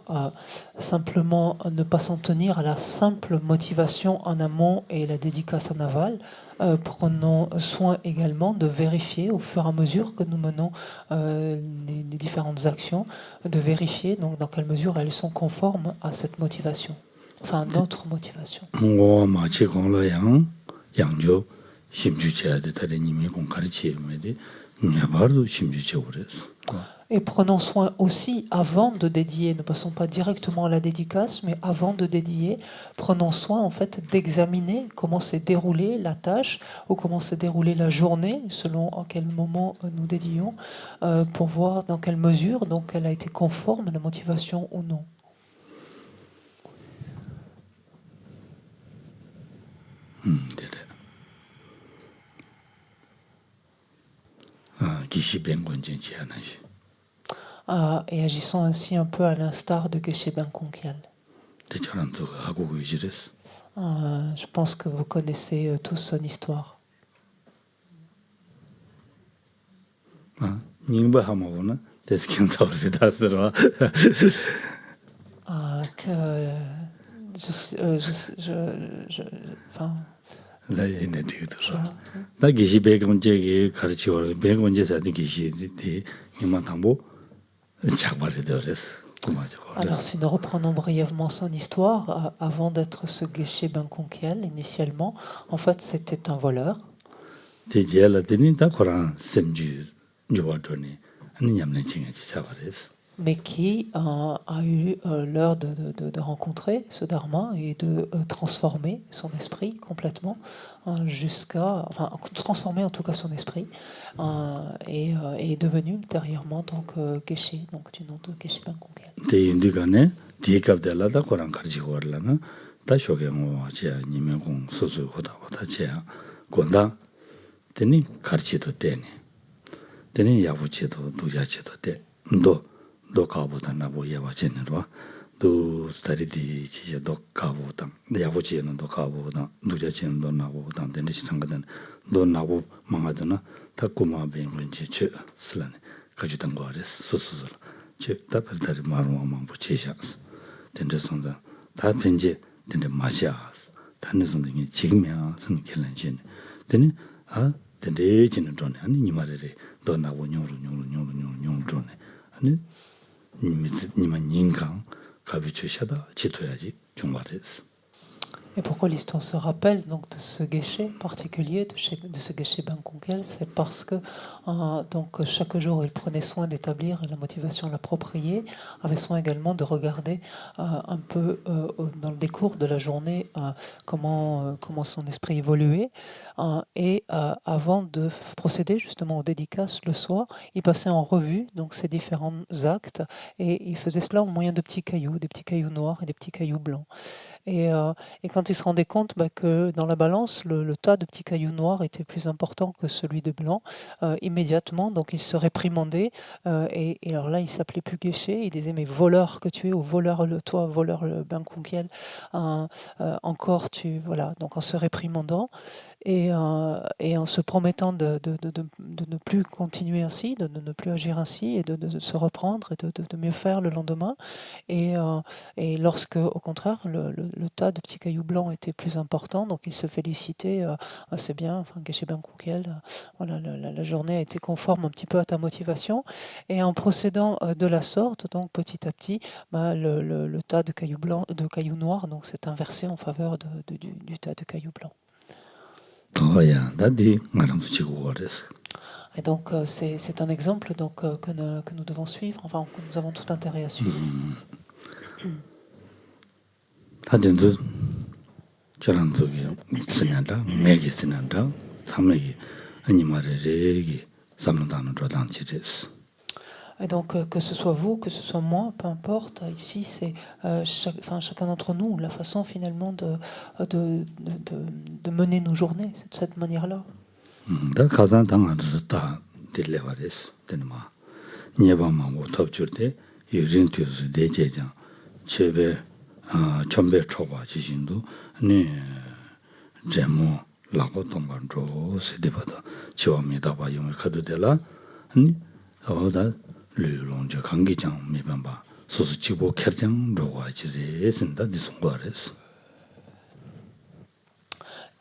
simplement ne pas s'en tenir à la simple motivation en amont et la dédicace en aval. Prenons soin également de vérifier au fur et à mesure que nous menons les différentes actions, de vérifier donc dans quelle mesure elles sont conformes à cette motivation, enfin notre motivation. Et prenons soin aussi, avant de dédier, ne passons pas directement à la dédicace, mais avant de dédier, prenons soin en fait d'examiner comment s'est déroulée la tâche ou comment s'est déroulée la journée, selon à quel moment nous dédions, pour voir dans quelle mesure donc elle a été conforme à la motivation ou non. Et agissons ainsi un peu à l'instar de Geshe Ben Konkyal. Je pense que vous connaissez tous son histoire. Alors si nous reprenons brièvement son histoire, avant d'être ce Geshe Ben Konkyal, initialement, en fait c'était un voleur. Mais qui a eu l'heure de rencontrer ce Dharma et de transformer son esprit complètement transformer en tout cas son esprit et est devenu ultérieurement donc Geshe, donc du nom de Geshe Ben Konkyal. 도카보다 나보야 와제는와 도 스타리디 지제 도카보다 야보지는 도카보다 누자지는 도 나보다 되는 시상거든 도 나보 망하더나 다꾸마 뱅은지 쳐 슬란 가지던 거레스 소소소 저 답을다리 말로만 붙이셔스 된데선다 다 편지 된데 마샤 단내선이 지금이야 선kellen진 되니 된데 지는 전에 아니 니 말에 도 나보 뇽로 전에 아니 니만 인간 가비추샤다 지토야지 중말했어. Et pourquoi l'histoire se rappelle donc de ce guéché particulier, de ce guéché Benkunkel, c'est parce que donc chaque jour il prenait soin d'établir la motivation l'appropriée, avait soin également de regarder un peu dans le décours de la journée comment son esprit évoluait, et avant de procéder justement aux dédicaces le soir, il passait en revue donc ces différents actes et il faisait cela au moyen de petits cailloux noirs et des petits cailloux blancs. Et quand il se rendait compte que dans la balance, le tas de petits cailloux noirs était plus important que celui de blanc, immédiatement, donc il se réprimandait. Et alors là, il s'appelait plus Guéché, il disait mais voleur que tu es, ou voleur toi, voleur le Benkunkel, encore tu... Voilà, donc en se réprimandant. Et en se promettant de ne plus continuer ainsi, de ne plus agir ainsi, et de se reprendre et de mieux faire le lendemain. Et lorsque, au contraire, le tas de petits cailloux blancs était plus important, donc il se félicitait, c'est bien, enfin, Geshe Benkunkel, voilà, la journée a été conforme un petit peu à ta motivation. Et en procédant de la sorte, donc petit à petit, le tas de cailloux blancs, de cailloux noirs, donc s'est inversé en faveur du tas de cailloux blancs. Et donc c'est un exemple donc, que nous devons suivre, enfin que nous avons tout intérêt à suivre. Et donc que ce soit vous, que ce soit moi, peu importe, ici c'est chacun d'entre nous, la façon finalement de mener nos journées, c'est de cette manière-là.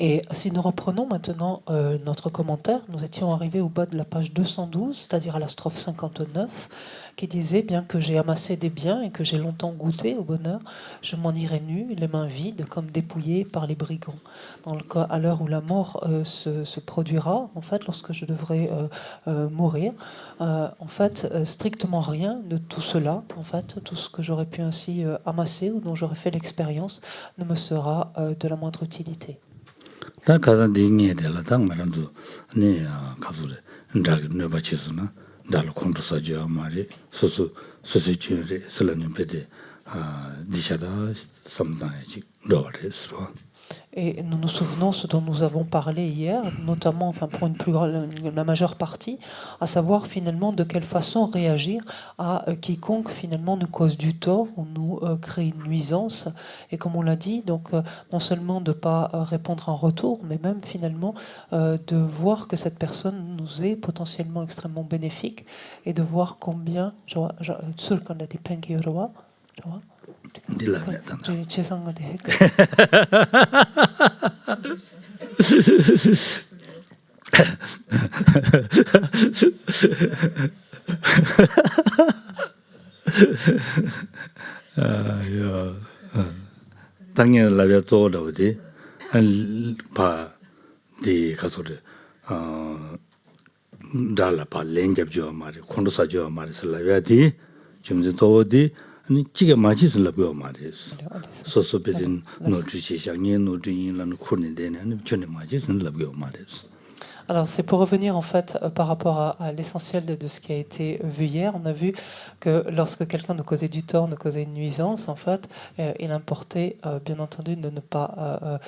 Et si nous reprenons maintenant notre commentaire, nous étions arrivés au bas de la page 212, c'est-à-dire à la strophe 59, qui disait « Bien que j'ai amassé des biens et que j'ai longtemps goûté au bonheur, je m'en irai nu, les mains vides, comme dépouillé par les brigands. » Dans le cas, à l'heure où la mort se produira, en fait, lorsque je devrais mourir, en fait, strictement rien de tout cela, en fait, tout ce que j'aurais pu ainsi amasser ou dont j'aurais fait l'expérience ne me sera de la moindre utilité. 다 가서 링에 될라다 말한도 네 가서래 ndaga nöba chizuna dal kontu sajya mari sosu chire selani pede dishada samdaji dovaresro. Et nous nous souvenons ce dont nous avons parlé hier, notamment, enfin pour la majeure partie, à savoir finalement de quelle façon réagir à quiconque finalement nous cause du tort ou nous crée une nuisance. Et comme on l'a dit, donc non seulement de ne pas répondre en retour, mais même finalement de voir que cette personne nous est potentiellement extrêmement bénéfique et de voir combien... 당연히 라비아토 나오디 바디 가서래 달라 바 렌잡죠 말이 콘도사죠 말이 라비아디 좀더 도디 아니 지가 맞이서 라고 말이스 소소베진 노트시샹이 노트인라는 코는데네 아니 전에 맞이서 라고 말이스. Alors c'est pour revenir en fait par rapport à l'essentiel de ce qui a été vu hier. On a vu que lorsque quelqu'un nous causait du tort, nous causait une nuisance, en fait, il importait bien entendu de ne pas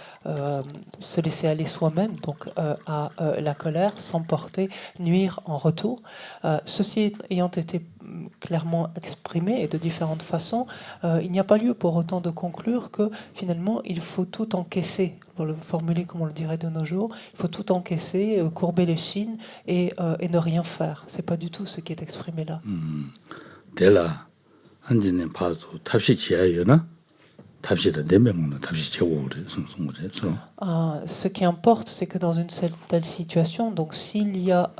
se laisser aller soi-même, donc à la colère, s'emporter, nuire en retour. Ceci ayant été clairement exprimé et de différentes façons, il n'y a pas lieu pour autant de conclure que finalement il faut tout encaisser. Pour le formuler comme on le dirait de nos jours, il faut tout encaisser, courber les chines et ne rien faire. C'est pas du tout ce qui est exprimé là. Dela, 안지는 봐도 탑시 지하요나 탑시다 내면은 탑시 최고래 성성으로. Ce qui importe, c'est que dans une telle situation, donc s'il y a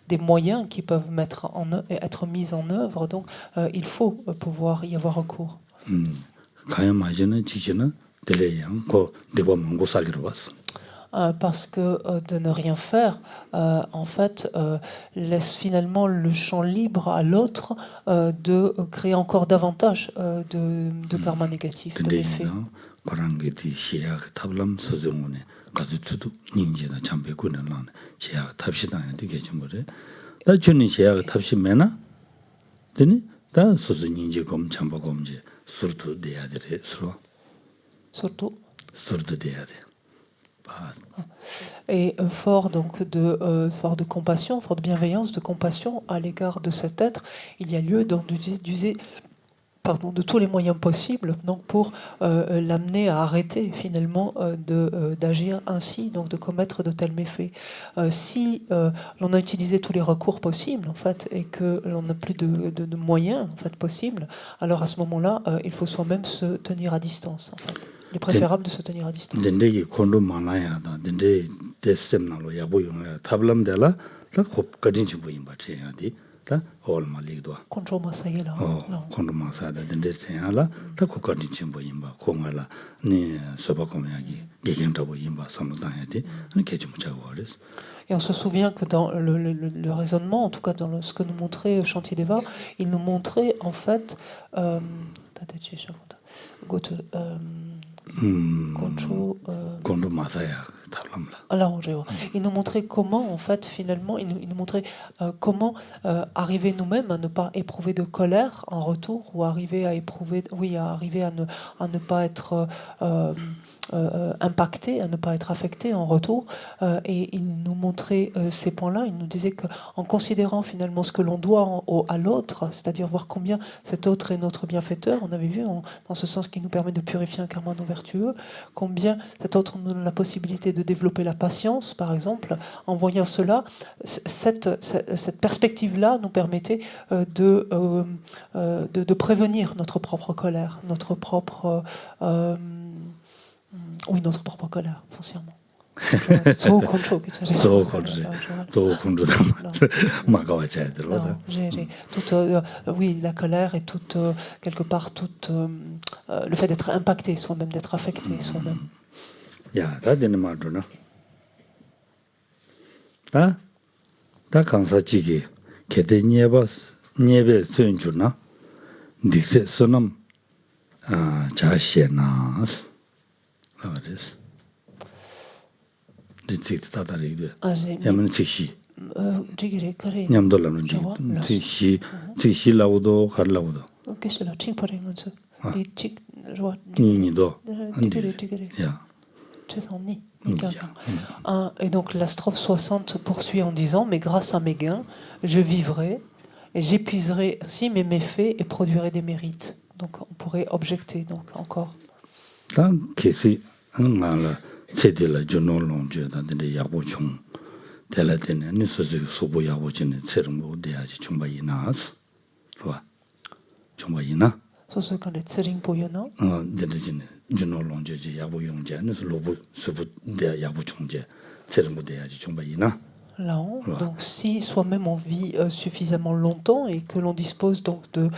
des moyens qui peuvent être mis en œuvre, donc il faut pouvoir y avoir recours. 가야 맞이는 지지는 딜레이양 고 되고 뭔고 살기로 왔어. Parce que de ne rien faire, en fait, laisse finalement le champ libre à l'autre de créer encore davantage de karma négatif, de méfaits. 고랑게티 시야가 탑람 소정원에 가지투도 닌지나 참배군을랑 시야가 탑시다야 되게 좀 그래. 다 주는 시야가 탑시매나? 되니? 다 소주 닌지 검 참바 검지 술도 돼야 돼. Surtout. 술도 돼야 돼. Et fort de compassion, fort de bienveillance, de compassion à l'égard de cet être, il y a lieu donc d'user de tous les moyens possibles donc pour l'amener à arrêter finalement d'agir ainsi, donc de commettre de tels méfaits. Si l'on a utilisé tous les recours possibles en fait et que l'on n'a plus de moyens en fait possibles, alors à ce moment-là, il faut soi-même se tenir à distance en fait. Il est préférable de se tenir à distance. 덴데기 콘도 많아야다. 덴데 데스템나로 야보용야 탑람데라 다 곱가진지 보임 바체야디. 다 올말리도. Control masayela. 콘도 마사다 덴데스야라 다 곱가진지 보임 바 공알라 니 소바코미야기 게겐다 보임 바 삼다야디. 니 개좀자고 그랬어. Et on se souvient que dans le raisonnement, en tout cas dans ce que nous montrait Shantideva, il nous montrait en fait il nous montrait comment en fait finalement il nous montrait comment arriver nous-mêmes à ne pas éprouver de colère en retour ou arriver à ne pas être impacté, à ne pas être affecté en retour. Et il nous montrait ces points-là. Il nous disait qu'en considérant finalement ce que l'on doit à l'autre, c'est-à-dire voir combien cet autre est notre bienfaiteur, on avait vu dans ce sens qui nous permet de purifier un karma non vertueux, combien cet autre nous donne la possibilité de développer la patience, par exemple. En voyant cela, cette perspective-là nous permettait de prévenir notre propre colère, notre propre colère, foncièrement. Oui, la colère et quelque part le fait d'être impacté soi-même, d'être affecté soi-même. Et donc la strophe 60 poursuit en disant « Mais grâce à mes gains, je vivrai et j'épuiserai ainsi mes méfaits et produirai des mérites. » Donc on pourrait objecter donc encore. Donc si soi-même on vit suffisamment longtemps et que l'on dispose donc d'un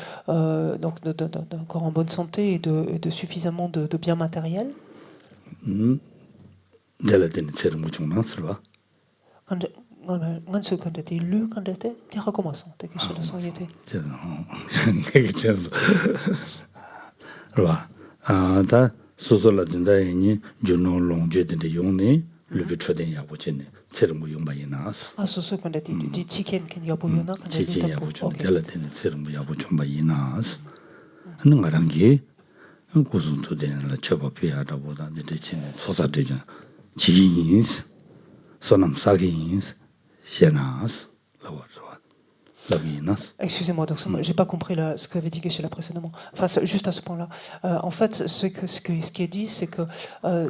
corps en bonne santé et de suffisamment de biens matériels, excusez-moi, donc j'ai pas compris ce qu'avait dit Geshe-la précédemment. Enfin, juste à ce point-là. En fait, ce qui est dit, c'est que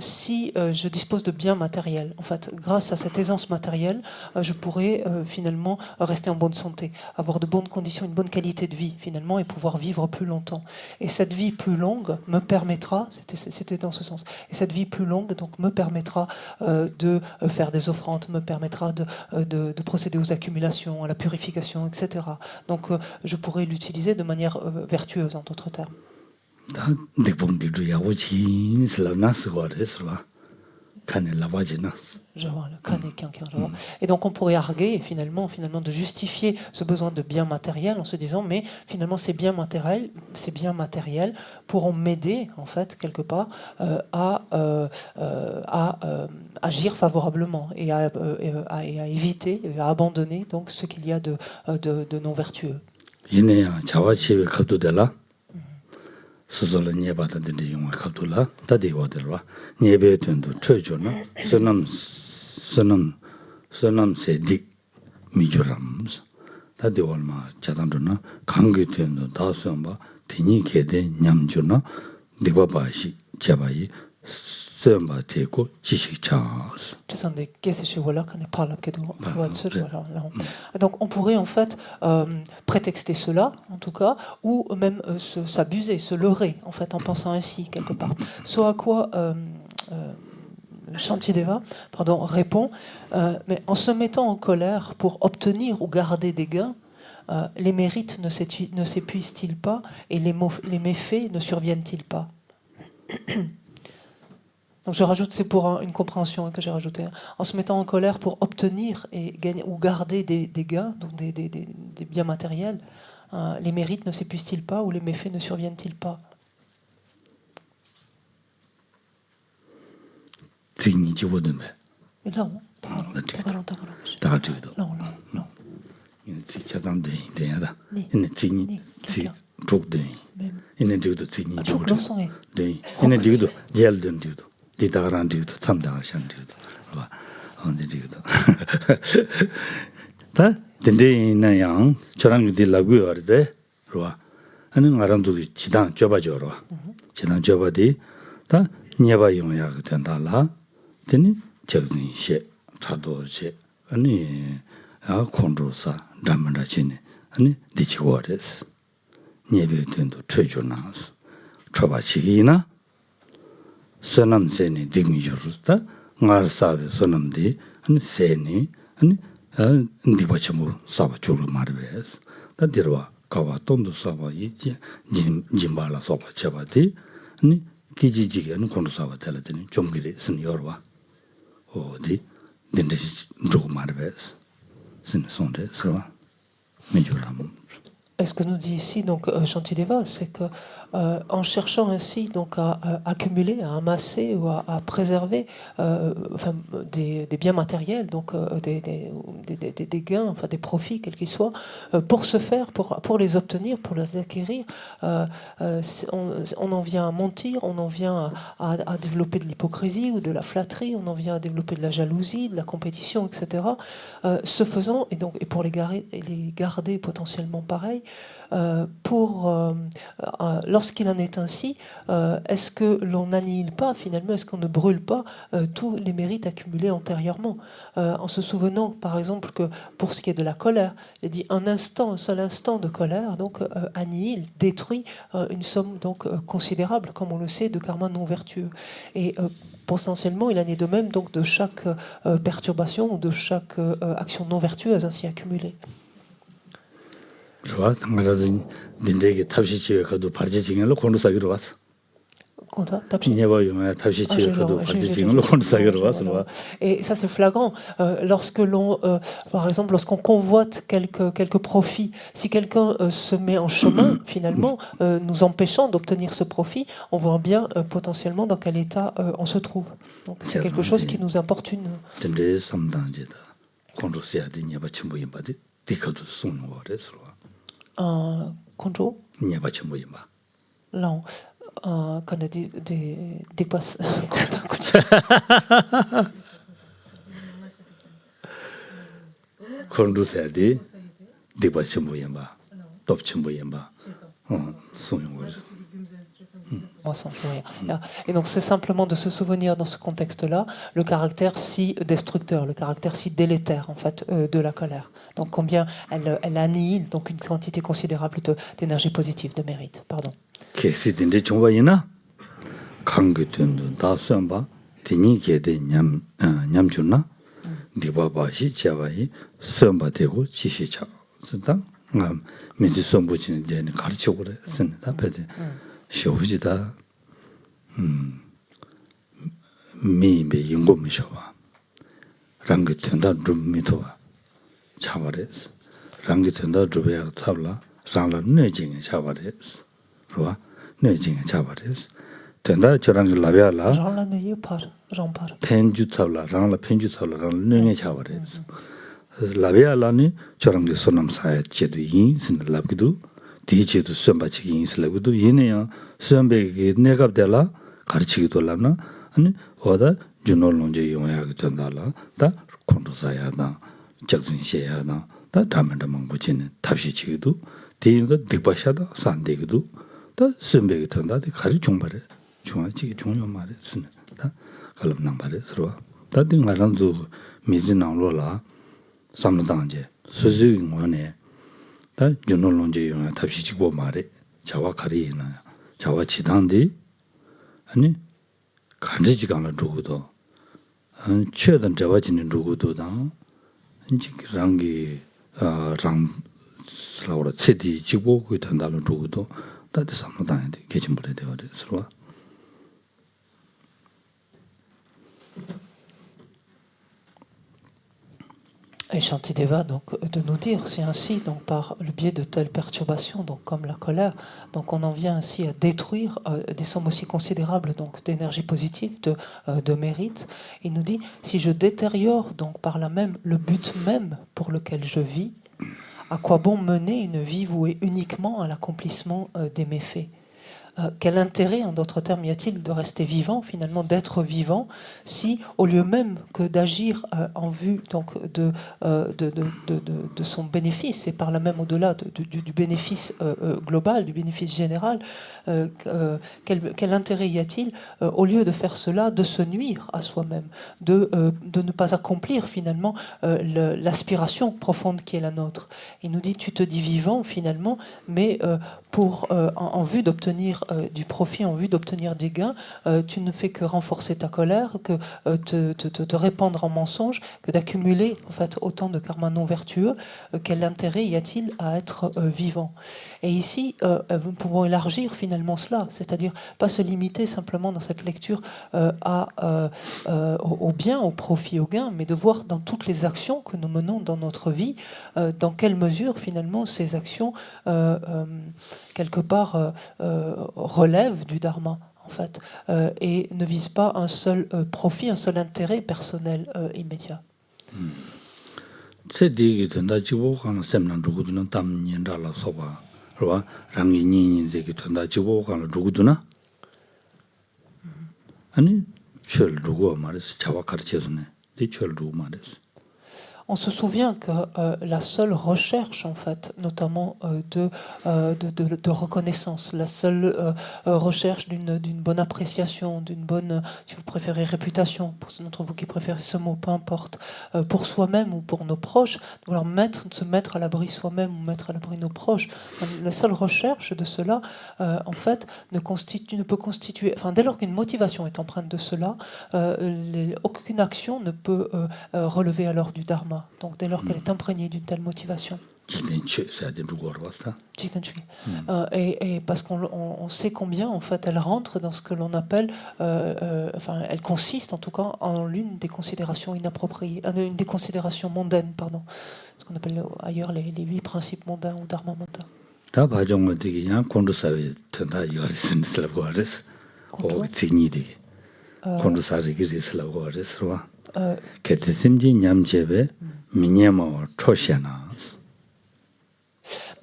si je dispose de biens matériels, en fait, grâce à cette aisance matérielle, je pourrais finalement rester en bonne santé, avoir de bonnes conditions, une bonne qualité de vie finalement, et pouvoir vivre plus longtemps. Et cette vie plus longue me permettra, c'était dans ce sens, et cette vie plus longue donc me permettra de faire des offrandes, me permettra de procéder aux accumulations, à la purification, etc. Donc je pourrais l'utiliser de manière vertueuse, en d'autres termes. 다 득봉디도 야고지 슬라나 스고레스와 칸에 라바지나 Je vois, le Kane Kinkin, je vois. Et donc on pourrait arguer finalement de justifier ce besoin de biens matériels en se disant mais finalement ces biens matériels pourront m'aider en fait quelque part à agir favorablement et à éviter et à abandonner donc ce qu'il y a de non vertueux. 이네야 자와치에 갑도들라 스스로 녀바다들이 용을 갑도라 다디와들와 녀베든도 쳐줘나 선남 세딕 미주람스 다디월마 자단도나 강규된도 다스엄바 테니케데 냠주나 디바바시 자바이 스엄바 테고 지식차스 Donc on pourrait en fait prétexter cela, en tout cas, ou même s'abuser, se leurrer, en fait, en pensant ainsi, quelque part. Ce à quoi Shantideva répond, mais en se mettant en colère pour obtenir ou garder des gains, les mérites ne s'épuisent-ils pas et les méfaits ne surviennent-ils pas? Donc je rajoute, c'est pour une compréhension que j'ai rajouté. En se mettant en colère pour obtenir et gagner ou garder des gains, donc des biens matériels, les mérites ne s'épuisent-ils pas ou les méfaits ne surviennent-ils pas? Mais là, 디다가란디도 참다가샹디도 봐 언제디도 다 딘데나양 저랑 딜라고요 알데 봐 하는 아람도 지단 줘봐줘로 지단 줘봐디 다 녀바용야 된다라 되니 저기시 차도시 아니 아 콘도사 담만다치니 아니 디치고레스 녀베된도 쳐줘나스 쳐봐치기나 선남 세니 딩미주르다 나르사베 선남디 아니 세니 아니 디바치무 사바주르 마르베스 다디르와 가와 돈도 사바 이지 짐발라 사바 차바디 아니 기지지게는 콘도 사바 텔레드니 좀기리 슨 여르와 어디 딘데시 조고 마르베스 슨 손데 서와 메주람. Ce que nous dit ici donc Shantideva, c'est que en cherchant ainsi donc à accumuler, à amasser ou à préserver des biens matériels, donc des gains, enfin des profits quels qu'ils soient, pour se faire, pour les obtenir, pour les acquérir, on en vient à mentir, on en vient à développer de l'hypocrisie ou de la flatterie, on en vient à développer de la jalousie, de la compétition, etc. Ce faisant, et pour les garder potentiellement pareil, lorsqu'il en est ainsi, est-ce que l'on n'annihile pas finalement, est-ce qu'on ne brûle pas tous les mérites accumulés antérieurement, en se souvenant par exemple que pour ce qui est de la colère, il dit un seul instant de colère donc annihile, détruit une somme donc considérable, comme on le sait, de karma non vertueux. Et potentiellement, il en est de même donc de chaque perturbation ou de chaque action non vertueuse ainsi accumulée. 좋아, 당가라진 딘데게 탑시치에 가도 바르지징을로 콘도사기로 왔어. Et ça c'est flagrant. Par exemple, lorsqu'on convoite quelques profits, si quelqu'un se met en chemin, finalement, nous empêchant d'obtenir ce profit, on voit bien potentiellement dans quel état on se trouve. Donc c'est quelque chose qui nous importune. Konjo? Non. Quand des passes. Konduseadi, des passes moyemba, top chimboyemba. Et donc c'est simplement de se souvenir dans ce contexte-là le caractère si destructeur, le caractère si délétère en fait de la colère. Donc combien elle annihile donc une quantité considérable d'énergie positive, de mérite. Pardon. Qu'est-ce que 강규된도 다스엄바 디니게데 냠주나 디바바시 자바이 수엄바되고 지시차 쓰다 미지 수엄부치는 데는 가르쳐 그래 쓴다 배데 쇼지다 미베 인고미 쇼바 랑게 텐다 좀 미토바 차바레스 랑게 텐다 좀야 탑라 상라 내징에 차바레스 로와 내징에 차바레스 텐다 저랑 라비아라 Jean la n'ayez pas, j'en parle. 펜주 탑라 랑라 펜주 탑라 랑 내게 차바레스 라비아라니 저랑 소남 사야 제도 인신 랍기도 디제도 선바치기 인슬라고도 얘네야 선배게 내갑달라 가르치기도 라나 아니 어다 준올론제 용야가 된다라 다 콘도사야다 적진시야다 다 담만담만 붙이는 답시치기도 대인도 득바샤다 산대기도 다 선배게 된다데 가르 중발에 중앙지기 중요 말에 쓰는 다 갈음낭 말에 서로 다 등가란도 미진나로라 삼당제 수수인 원에 다 준올론제 용야 답시치고 말에 자와 가리나 자와 지단데 아니 간지지간을 두고도 최단 자와지는 두고도 당 이제 랑기 랑 슬라우라 체디 지고 그 단달로 두고도 다들 삼당인데 개침벌에 되어 서로 Et Shantideva, donc, de nous dire, c'est ainsi, donc, par le biais de telles perturbations, donc, comme la colère, donc, on en vient ainsi à détruire des sommes aussi considérables, donc, d'énergie positive, de mérite. Il nous dit, si je détériore, donc, par là même, le but même pour lequel je vis, à quoi bon mener une vie vouée uniquement à l'accomplissement des méfaits? Quel intérêt, en d'autres termes, y a-t-il de rester vivant, finalement, d'être vivant, si, au lieu même que d'agir en vue donc, de son bénéfice, et par là même au-delà du bénéfice global, du bénéfice général, quel intérêt y a-t-il, au lieu de faire cela, de se nuire à soi-même, de ne pas accomplir, finalement, l'aspiration profonde qui est la nôtre? Il nous dit, tu te dis vivant, finalement, mais en vue d'obtenir du profit, en vue d'obtenir des gains, tu ne fais que renforcer ta colère, que te répandre en mensonges, que d'accumuler en fait autant de karma non vertueux. Quel intérêt y a-t-il à être vivant? Et ici, nous pouvons élargir finalement cela, c'est-à-dire pas se limiter simplement dans cette lecture au bien, au profit, au gain, mais de voir dans toutes les actions que nous menons dans notre vie, dans quelle mesure finalement ces actions quelque part relèvent du dharma en fait et ne visent pas un seul profit, un seul intérêt personnel immédiat. On se souvient que la seule recherche, en fait, notamment de reconnaissance, la seule recherche d'une bonne appréciation, d'une bonne, si vous préférez, réputation, pour ceux d'entre vous qui préfèrent ce mot, peu importe, pour soi-même ou pour nos proches, de vouloir se mettre à l'abri soi-même ou mettre à l'abri nos proches, la seule recherche de cela, en fait, ne peut constituer, enfin, dès lors qu'une motivation est empreinte de cela, aucune action ne peut relever alors du dharma. Donc dès lors qu'elle est imprégnée d'une telle motivation. Et parce qu'on sait combien en fait elle rentre dans ce que l'on appelle, enfin elle consiste en tout cas en l'une des considérations inappropriées, une des considérations mondaines, pardon, ce qu'on appelle ailleurs les 8 principes mondains ou dharma mondain.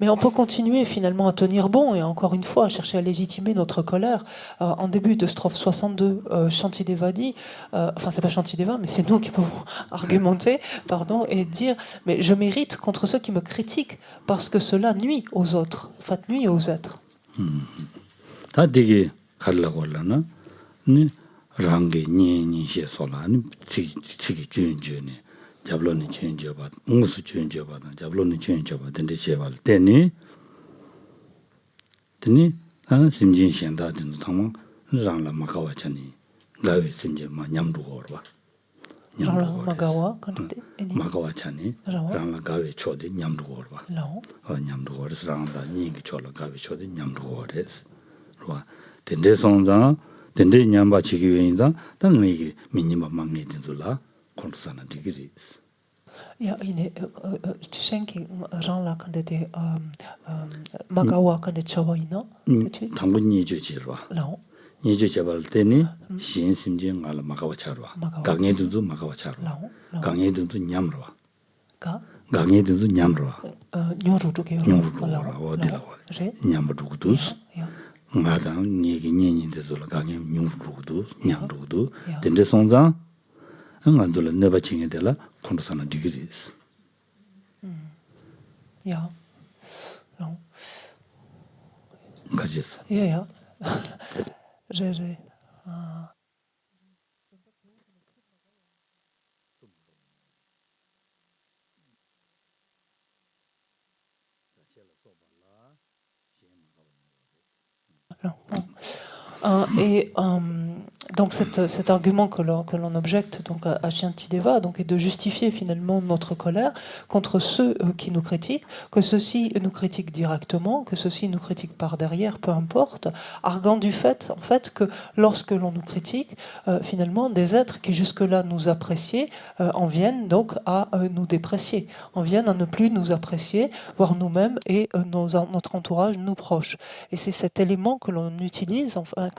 Mais on peut continuer finalement à tenir bon et encore une fois à chercher à légitimer notre colère. En début de strophe 62, Shantideva dit, enfin c'est pas Shantideva, mais c'est nous qui pouvons argumenter, pardon, et dire, mais je mérite contre ceux qui me critiquent parce que cela nuit aux autres, en fait nuit aux êtres. 자블론이 체인지 봐. 무슨 체인지 봐. 자블론이 체인지 봐. 된데 제발 되니. 되니 나는 심진 현다든 당만 랑라 마가와찬이 라웨 심지 마 냠두고 봐. 랑라 마가와 근데 마가와찬이 랑라 가웨 초데 냠두고 봐. 냠두고 그래서 랑라 니기 초라 가웨 초데 냠두고 그래서 봐. 된대 성장 된대 냠바 지기 위인다. 당 이게 미니마 망게 된줄라. 콘도사나 디그리. Ja, Tchenki, Jean la kandete Magawa kandete Chawaina. 당분이 주지라. Là, 니주 잡을 때니 신심진 알 마가와 차르와. 강에도 마가와 차르와. 강에도 냠르와. Ga, 강에도 냠르와. Nyuru ke 냠르와 어디라고. 냠르고도스. Ya, 마당 니기 니니데서 강에 냠르고도 냠르고도 된대 성장 응안들 네바칭에 될라 콘도사나 디그리스. ja. Non. 가지스. Ja. J'ai. Non. Et donc cet argument que l'on objecte donc à Shantideva donc est de justifier finalement notre colère contre ceux qui nous critiquent, que ceux-ci nous critiquent directement, que ceux-ci nous critiquent par derrière, peu importe, arguant du fait en fait que lorsque l'on nous critique, finalement des êtres qui jusque-là nous appréciaient en viennent donc à nous déprécier, en viennent à ne plus nous apprécier, voire nous-mêmes et notre entourage, nos proches. Et c'est cet élément que l'on utilise, enfin,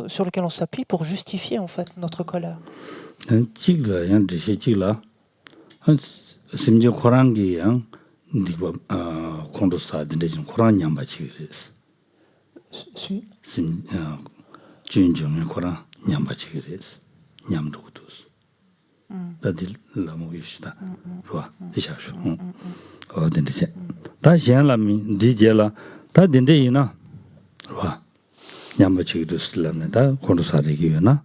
sur lequel on s'appuie pour justifier en fait notre colère. 찌글라 양 드시 찌글라 한 심지 코란기 양 디고 콘도사 딘데진 코란 냠바 치그레스 Si. 심 준중의 코란 냠바 치그레스 냠도도스 다들 라모기시다 좋아 디샤쇼 딘데세 다 시안라미 디제라 다 딘데이나 좋아 냠바 치그레스 람네다 콘도사리기요나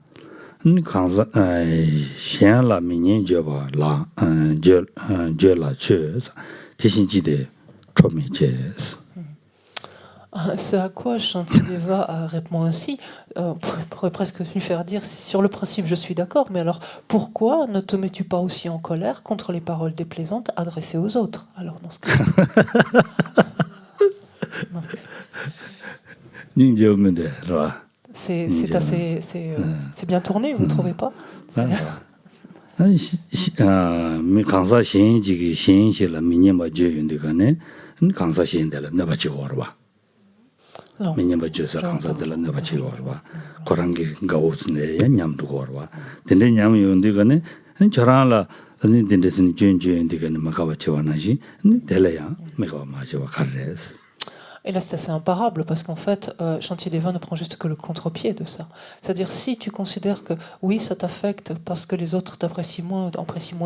강사 시안라 미니 저바 라 저라 쳐 대신지대 초미제스. Ce à quoi Shantideva répond ainsi, pourrait presque lui faire dire, sur le principe je suis d'accord, mais alors pourquoi ne te mets-tu pas aussi en colère contre les paroles déplaisantes adressées aux autres? Alors dans ce cas c'est bien tourné, vous ne trouvez pas? 미 강사 신지기 신실라 미니마 주윤데가네 강사 신데라 나바치고 와봐. 미니마 주서 강사들라 나바치고 와봐. 고랑기 가오스네 냠도 와봐. 근데 냠 윤데가네 저랑라 아니 딘데스니 준준데가네 마가바치 와나지 데라야 메가 마치와 카레스. Et là, c'est assez imparable parce qu'en fait, Shantideva ne prend juste que le contre-pied de ça. C'est-à-dire, si tu considères que oui, ça t'affecte parce que les autres t'apprécient moins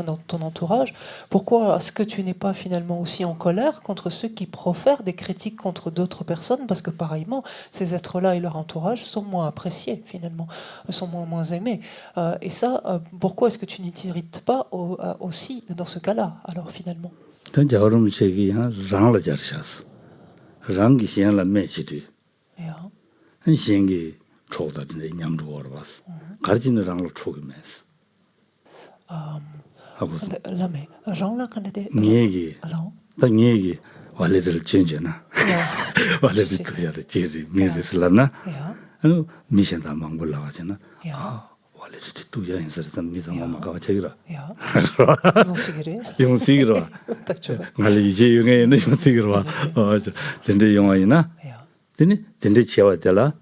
dans ton entourage, pourquoi est-ce que tu n'es pas finalement aussi en colère contre ceux qui profèrent des critiques contre d'autres personnes? Parce que pareillement, ces êtres-là et leur entourage sont moins appréciés finalement, sont moins aimés. Et ça, pourquoi est-ce que tu n'y t'irrites pas aussi dans ce cas-là, alors finalement? 랑기 시엔라 매치디 야. 신기 초다진데 냠도 걸어봤어 가르치는 랑로 초기면서 하고서 라메 랑라 간데 얘기 딱 얘기 원래들 진짜나 원래들 그야를 지리 미스슬라나 미션다 망불라 하잖아 원래들 두야 인서서 미상 엄마가 저기라 용시기로 말이 이제 용에는 용시기로 근데 용어이나 근데 지어왔더라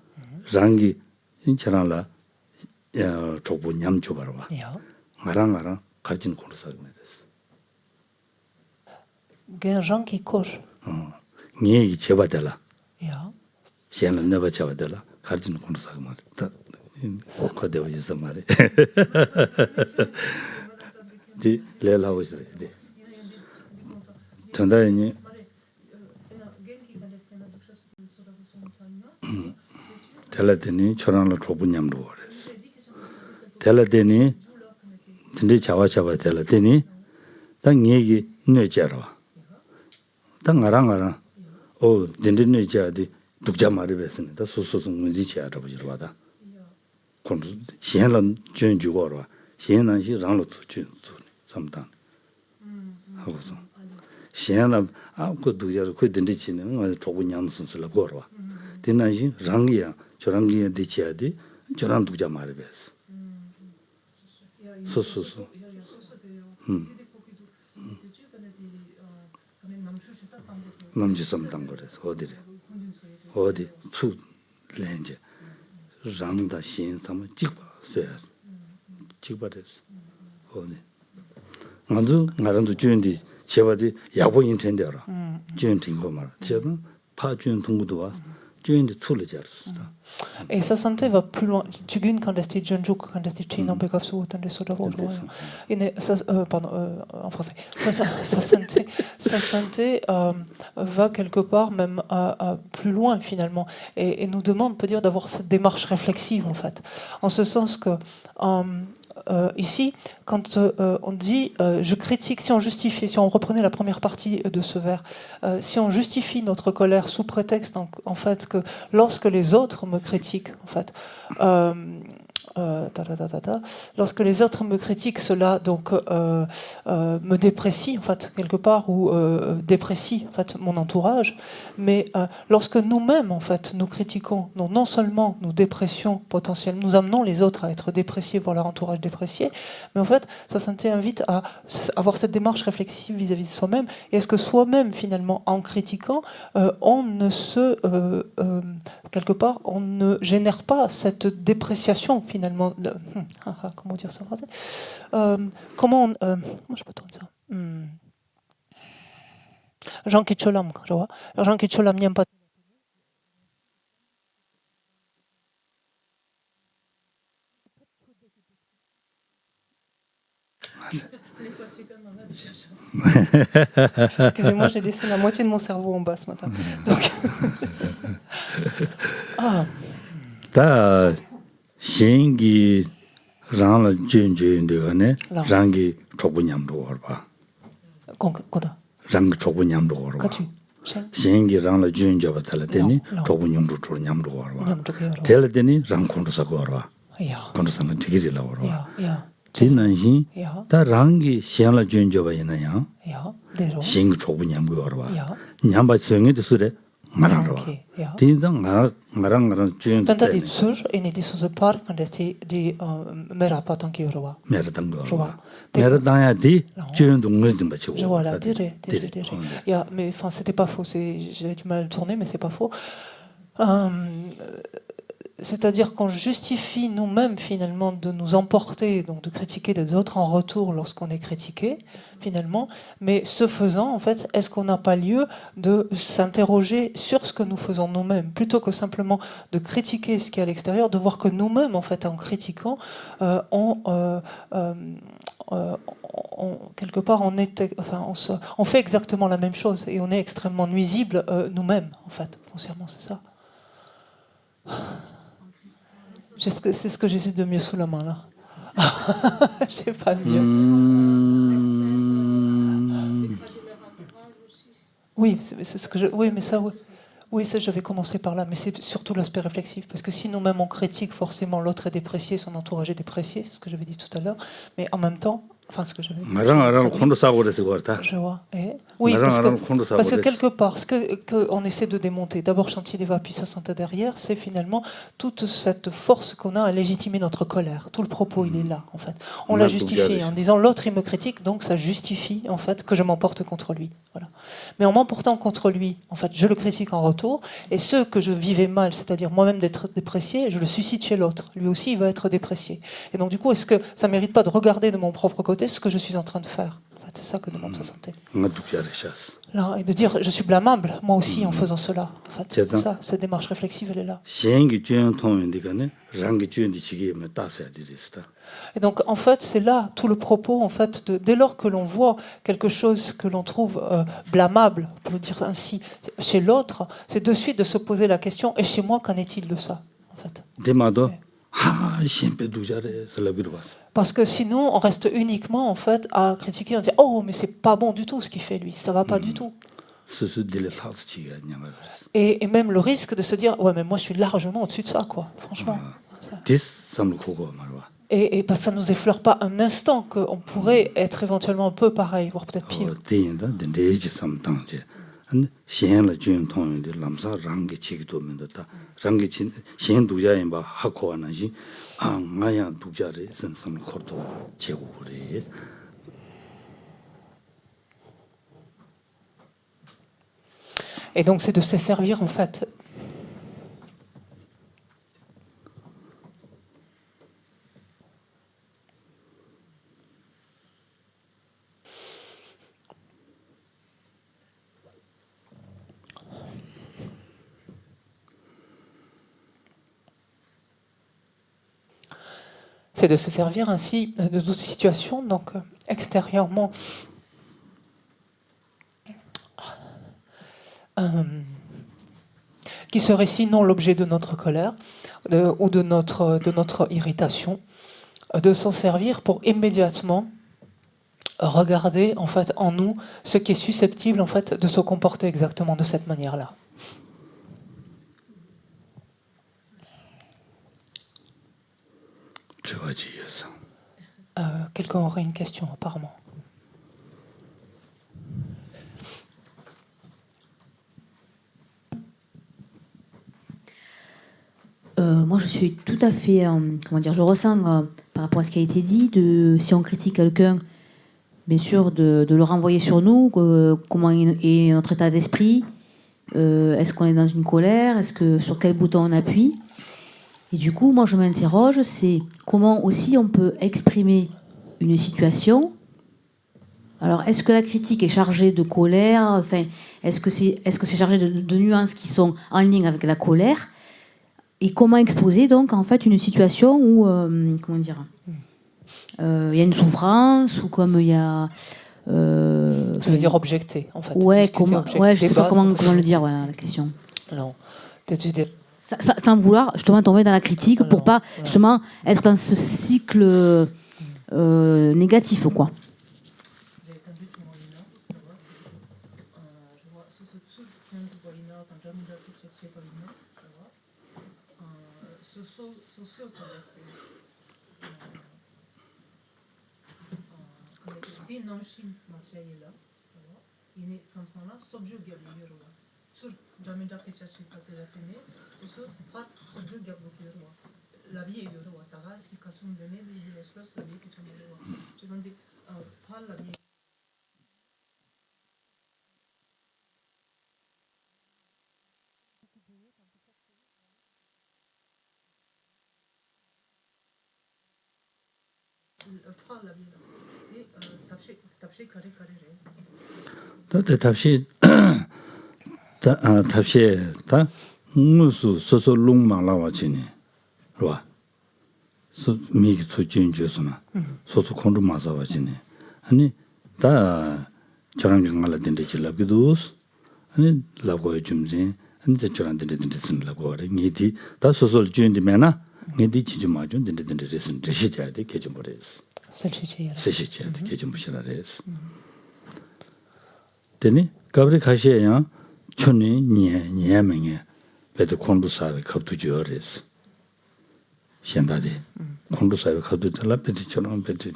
랑기 인처럼라 야 조부 냠 줘봐라 말랑 가르치는 코르사가 됐어 gen qui court 니 지어봤더라 야 시에는 내가 지어봤더라 가르치는 코르사가 말다 거대 어디서 말해 디 레라오스 디 전다니 텔라데니 초랑로 조분냠도 그랬어 텔라데니 근데 자와자와 텔라데니 당 얘기 뇌자라 당 아랑아랑 근데 뇌자디 독자 말이 bes습니다 소소소 문지치 알아보지로 와다 시행란 준주고로 시행란시 랑로 준 삼단 하고서 시행란 그 두자로 그 든지치는 조금 냠순슬라 거로 대나지 랑이야 저랑이야 대치야데 저랑 두자 말베스 소소소 남지 섬당 거래서 어디 수 렌제 랑다 신 삼 찍바 쇠 찍바데스 어디 먼저 나랑도 주인디 제바디 야보 인텐데라 주인 팅고 말 제가 파주인 동부도 와 주인디 툴을 잘했다. Et sa santé va plus loin. Tugun quand est Junjuk quand est China Begap so dans les soda en français. Sa santé va quelque part même plus loin finalement et nous demande peut dire d'avoir cette démarche réflexive en fait. En ce sens que ici, quand on dit je critique, si on justifie, si on reprenait la première partie de ce vers, si on justifie notre colère sous prétexte en fait que lorsque les autres me critiquent, en fait, lorsque les autres me critiquent, cela donc me déprécie en fait quelque part ou déprécie en fait mon entourage. Mais lorsque nous-mêmes en fait nous critiquons, non seulement nous dépressions potentiellement, nous amenons les autres à être dépréciés, voir leur entourage déprécié, mais en fait ça s'invite à avoir cette démarche réflexive vis-à-vis de soi-même. Et est-ce que soi-même finalement en critiquant, on ne se quelque part on ne génère pas cette dépréciation finalement. Comment dire ça en français comment je peux tourner ça Jean Kitcholam, je vois. Jean Kitcholam n'y aime pas. Excusez-moi, j'ai laissé la moitié de mon cerveau en bas ce matin. Donc 신기 랑라 준준데가네 랑기 초분냠도 걸봐 quoi 랑 초분냠도 걸봐 신기 랑라 준저바 탈라데니 초분냠도 초냠도 걸봐 텔라데니 랑 콘도사 걸봐 콘도사는 되게질라 걸봐 진난신 다 랑기 시안라 준저바 있나요 신기 초분냠도 걸봐 냠바 수행에도 쓰래 Tanta di tsur e ne di soso par quand est di mera patan ki rowa. Mera danga di jun dong ne dimba chi. Voilà, dire. Ya, mais enfin c'était pas faux, j'avais du mal à le tourner mais c'est pas faux. C'est-à-dire qu'on justifie nous-mêmes finalement de nous emporter, donc de critiquer des autres en retour lorsqu'on est critiqué finalement, mais ce faisant en fait, est-ce qu'on n'a pas lieu de s'interroger sur ce que nous faisons nous-mêmes, plutôt que simplement de critiquer ce qui est à l'extérieur, de voir que nous-mêmes en fait en critiquant, quelque part on fait exactement la même chose et on est extrêmement nuisible nous-mêmes en fait, foncièrement c'est ça. C'est ce que j'essaie de mieux sous la main là. J'ai pas mieux. Oui, c'est ce que oui, mais ça, oui, ça j'avais commencé par là, mais c'est surtout l'aspect réflexif, parce que si nous-mêmes on critique, forcément l'autre est déprécié, son entourage est déprécié, c'est ce que j'avais dit tout à l'heure, mais en même temps, enfin ce que j'avais dit. Je vois. Oui, parce que quelque part, ce qu'on essaie de démonter, d'abord Shantideva puis Sasanta derrière, c'est finalement toute cette force qu'on a à légitimer notre colère. Tout le propos, il est là, en fait. On la justifie en disant l'autre, il me critique, donc ça justifie, en fait, que je m'emporte contre lui. Voilà. Mais en m'emportant contre lui, en fait, je le critique en retour, et ce que je vivais mal, c'est-à-dire moi-même d'être déprécié, je le suscite chez l'autre. Lui aussi, il va être déprécié. Et donc, du coup, est-ce que ça ne mérite pas de regarder de mon propre côté ce que je suis en train de faire ? C'est ça que demande sa santé. Là, et de dire, je suis blâmable, moi aussi, en faisant cela. En fait, c'est ça, cette démarche réflexive, elle est là. Et donc, en fait, c'est là tout le propos, en fait, dès lors que l'on voit quelque chose que l'on trouve blâmable, pour le dire ainsi, chez l'autre, c'est de suite de se poser la question, et chez moi, qu'en est-il de ça, en fait? Parce que sinon, on reste uniquement en fait à critiquer, on dit oh mais c'est pas bon du tout ce qu'il fait lui, ça va pas du tout. Et même le risque de se dire ouais mais moi je suis largement au-dessus de ça quoi, franchement. Et parce que ça nous effleure pas un instant qu'on pourrait être éventuellement un peu pareil, voire peut-être pire. 시행을 준 통인데 남사 랑게 치기도 면다 랑게 치 시행 독자인 바 하고 하는지 나야 독자를 선선 코도 제고 그래. Et donc c'est de se servir en fait. C'est de se servir ainsi de toute situation, donc extérieurement, qui serait sinon l'objet de notre colère ou de notre irritation, de s'en servir pour immédiatement regarder en fait en nous ce qui est susceptible en fait de se comporter exactement de cette manière-là. Quelqu'un aurait une question apparemment. Moi, je suis tout à fait, comment dire, je ressens par rapport à ce qui a été dit, si on critique quelqu'un, bien sûr, de le renvoyer sur nous, comment est notre état d'esprit, est-ce qu'on est dans une colère, est-ce que sur quel bouton on appuie. Et du coup, moi, je m'interroge, c'est comment aussi on peut exprimer une situation. Alors, est-ce que la critique est chargée de colère, enfin, est-ce que c'est chargé de nuances qui sont en lien avec la colère? Et comment exposer donc en fait une situation où comment dire, y a une souffrance ou comme il y a Tu veux dire objecter en fait. Ouais, je sais pas comment le dire, voilà la question. Non. Sans vouloir justement tomber dans la critique pour pas justement être dans ce cycle négatif quoi. 답시 다 무수 소소 롱망 나와지니 와 미기 소진주스나 소소 콘도 마사와지니 아니 다 저랑 강가라 된데 질라비도 아니 라고 좀지 아니 저랑 된데 쓴라고 하래 니디 다 소소 주인데 매나 니디 지지 마준 된데 쓴 제시자데 개좀 버렸어 세시자데 개좀 부시라래서 되니 가브리 가시에요 촌이 니에명에 배도 콘도사에 갑두지어레스 현다데 콘도사에 갑두들라 배도처럼 배도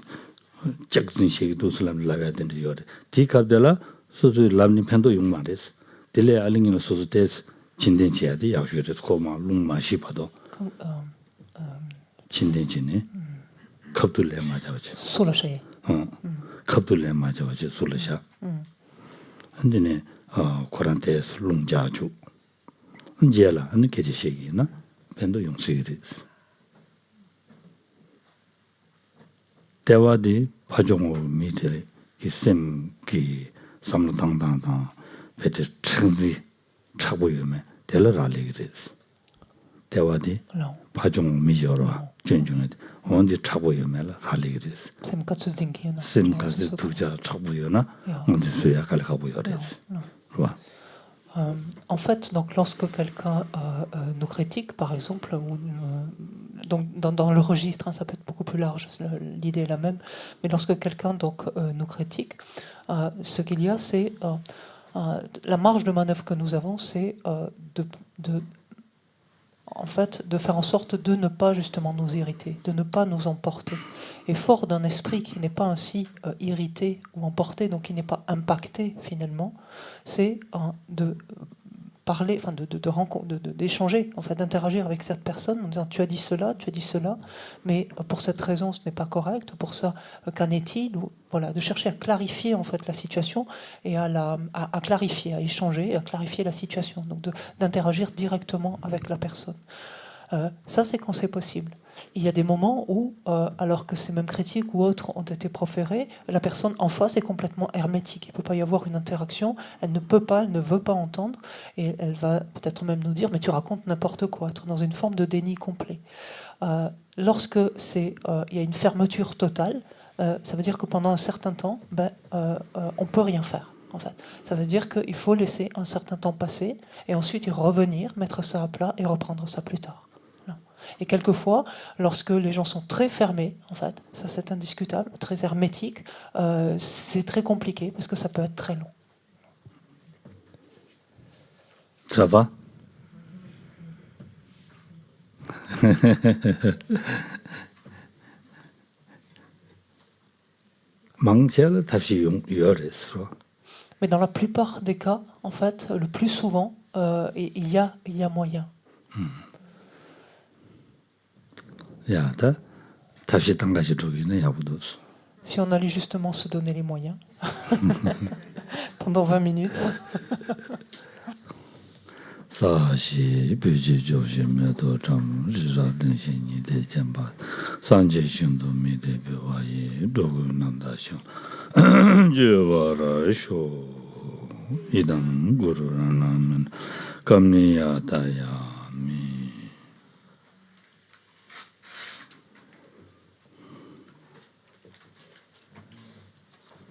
짝진식이 도슬람 라가야 된다 요래 디갑들라 소소 람니 펜도 용마레스 딜레 알링이나 소소데스 진den지야데 야슈레스 코마 룽마 시파도 진den지네 갑둘레 맞아버지 솔라샤 갑둘레 맞아버지 솔라샤 근데네 코란테스 룽자주 언제라 안 계지시기나 펜도 용수이리 대화디 파종을 미들이 기sem기 삼로당당당 베트 청지 차보유메 델라라리그레스 대화디 파종 미저로 존중해 언제 차보유메라 라리그레스 셈까지 두자 차보유나 언제 수야 갈가보유레스 En fait, donc, lorsque quelqu'un nous critique, par exemple, ou, donc, dans le registre, ça peut être beaucoup plus large, l'idée est la même, mais lorsque quelqu'un donc, nous critique, ce qu'il y a, c'est la marge de manœuvre que nous avons, c'est en fait, de faire en sorte de ne pas justement nous irriter, de ne pas nous emporter. Et fort d'un esprit qui n'est pas ainsi irrité ou emporté, donc qui n'est pas impacté finalement, c'est de parler, enfin d'échanger, en fait, d'interagir avec cette personne en disant tu as dit cela, mais pour cette raison ce n'est pas correct, pour ça qu'en est-il, ou voilà, de chercher à clarifier en fait la situation et à clarifier, à échanger, à clarifier la situation, donc d'interagir directement avec la personne. Ça, c'est quand c'est possible. Il y a des moments où, alors que ces mêmes critiques ou autres ont été proférées, la personne en face est complètement hermétique. Il ne peut pas y avoir une interaction, elle ne peut pas, elle ne veut pas entendre, et elle va peut-être même nous dire « mais tu racontes n'importe quoi », être dans une forme de déni complet. Lorsque il y a une fermeture totale, ça veut dire que pendant un certain temps, on ne peut rien faire. En fait. Ça veut dire qu'il faut laisser un certain temps passer, et ensuite y revenir, mettre ça à plat et reprendre ça plus tard. Et quelquefois, lorsque les gens sont très fermés, en fait, ça c'est indiscutable, très hermétique, c'est très compliqué parce que ça peut être très long. Ça va? Mais dans la plupart des cas, en fait, le plus souvent, il y a moyen. Si on allait justement se donner les moyens pendant 20 minutes. Kamni ya ta ya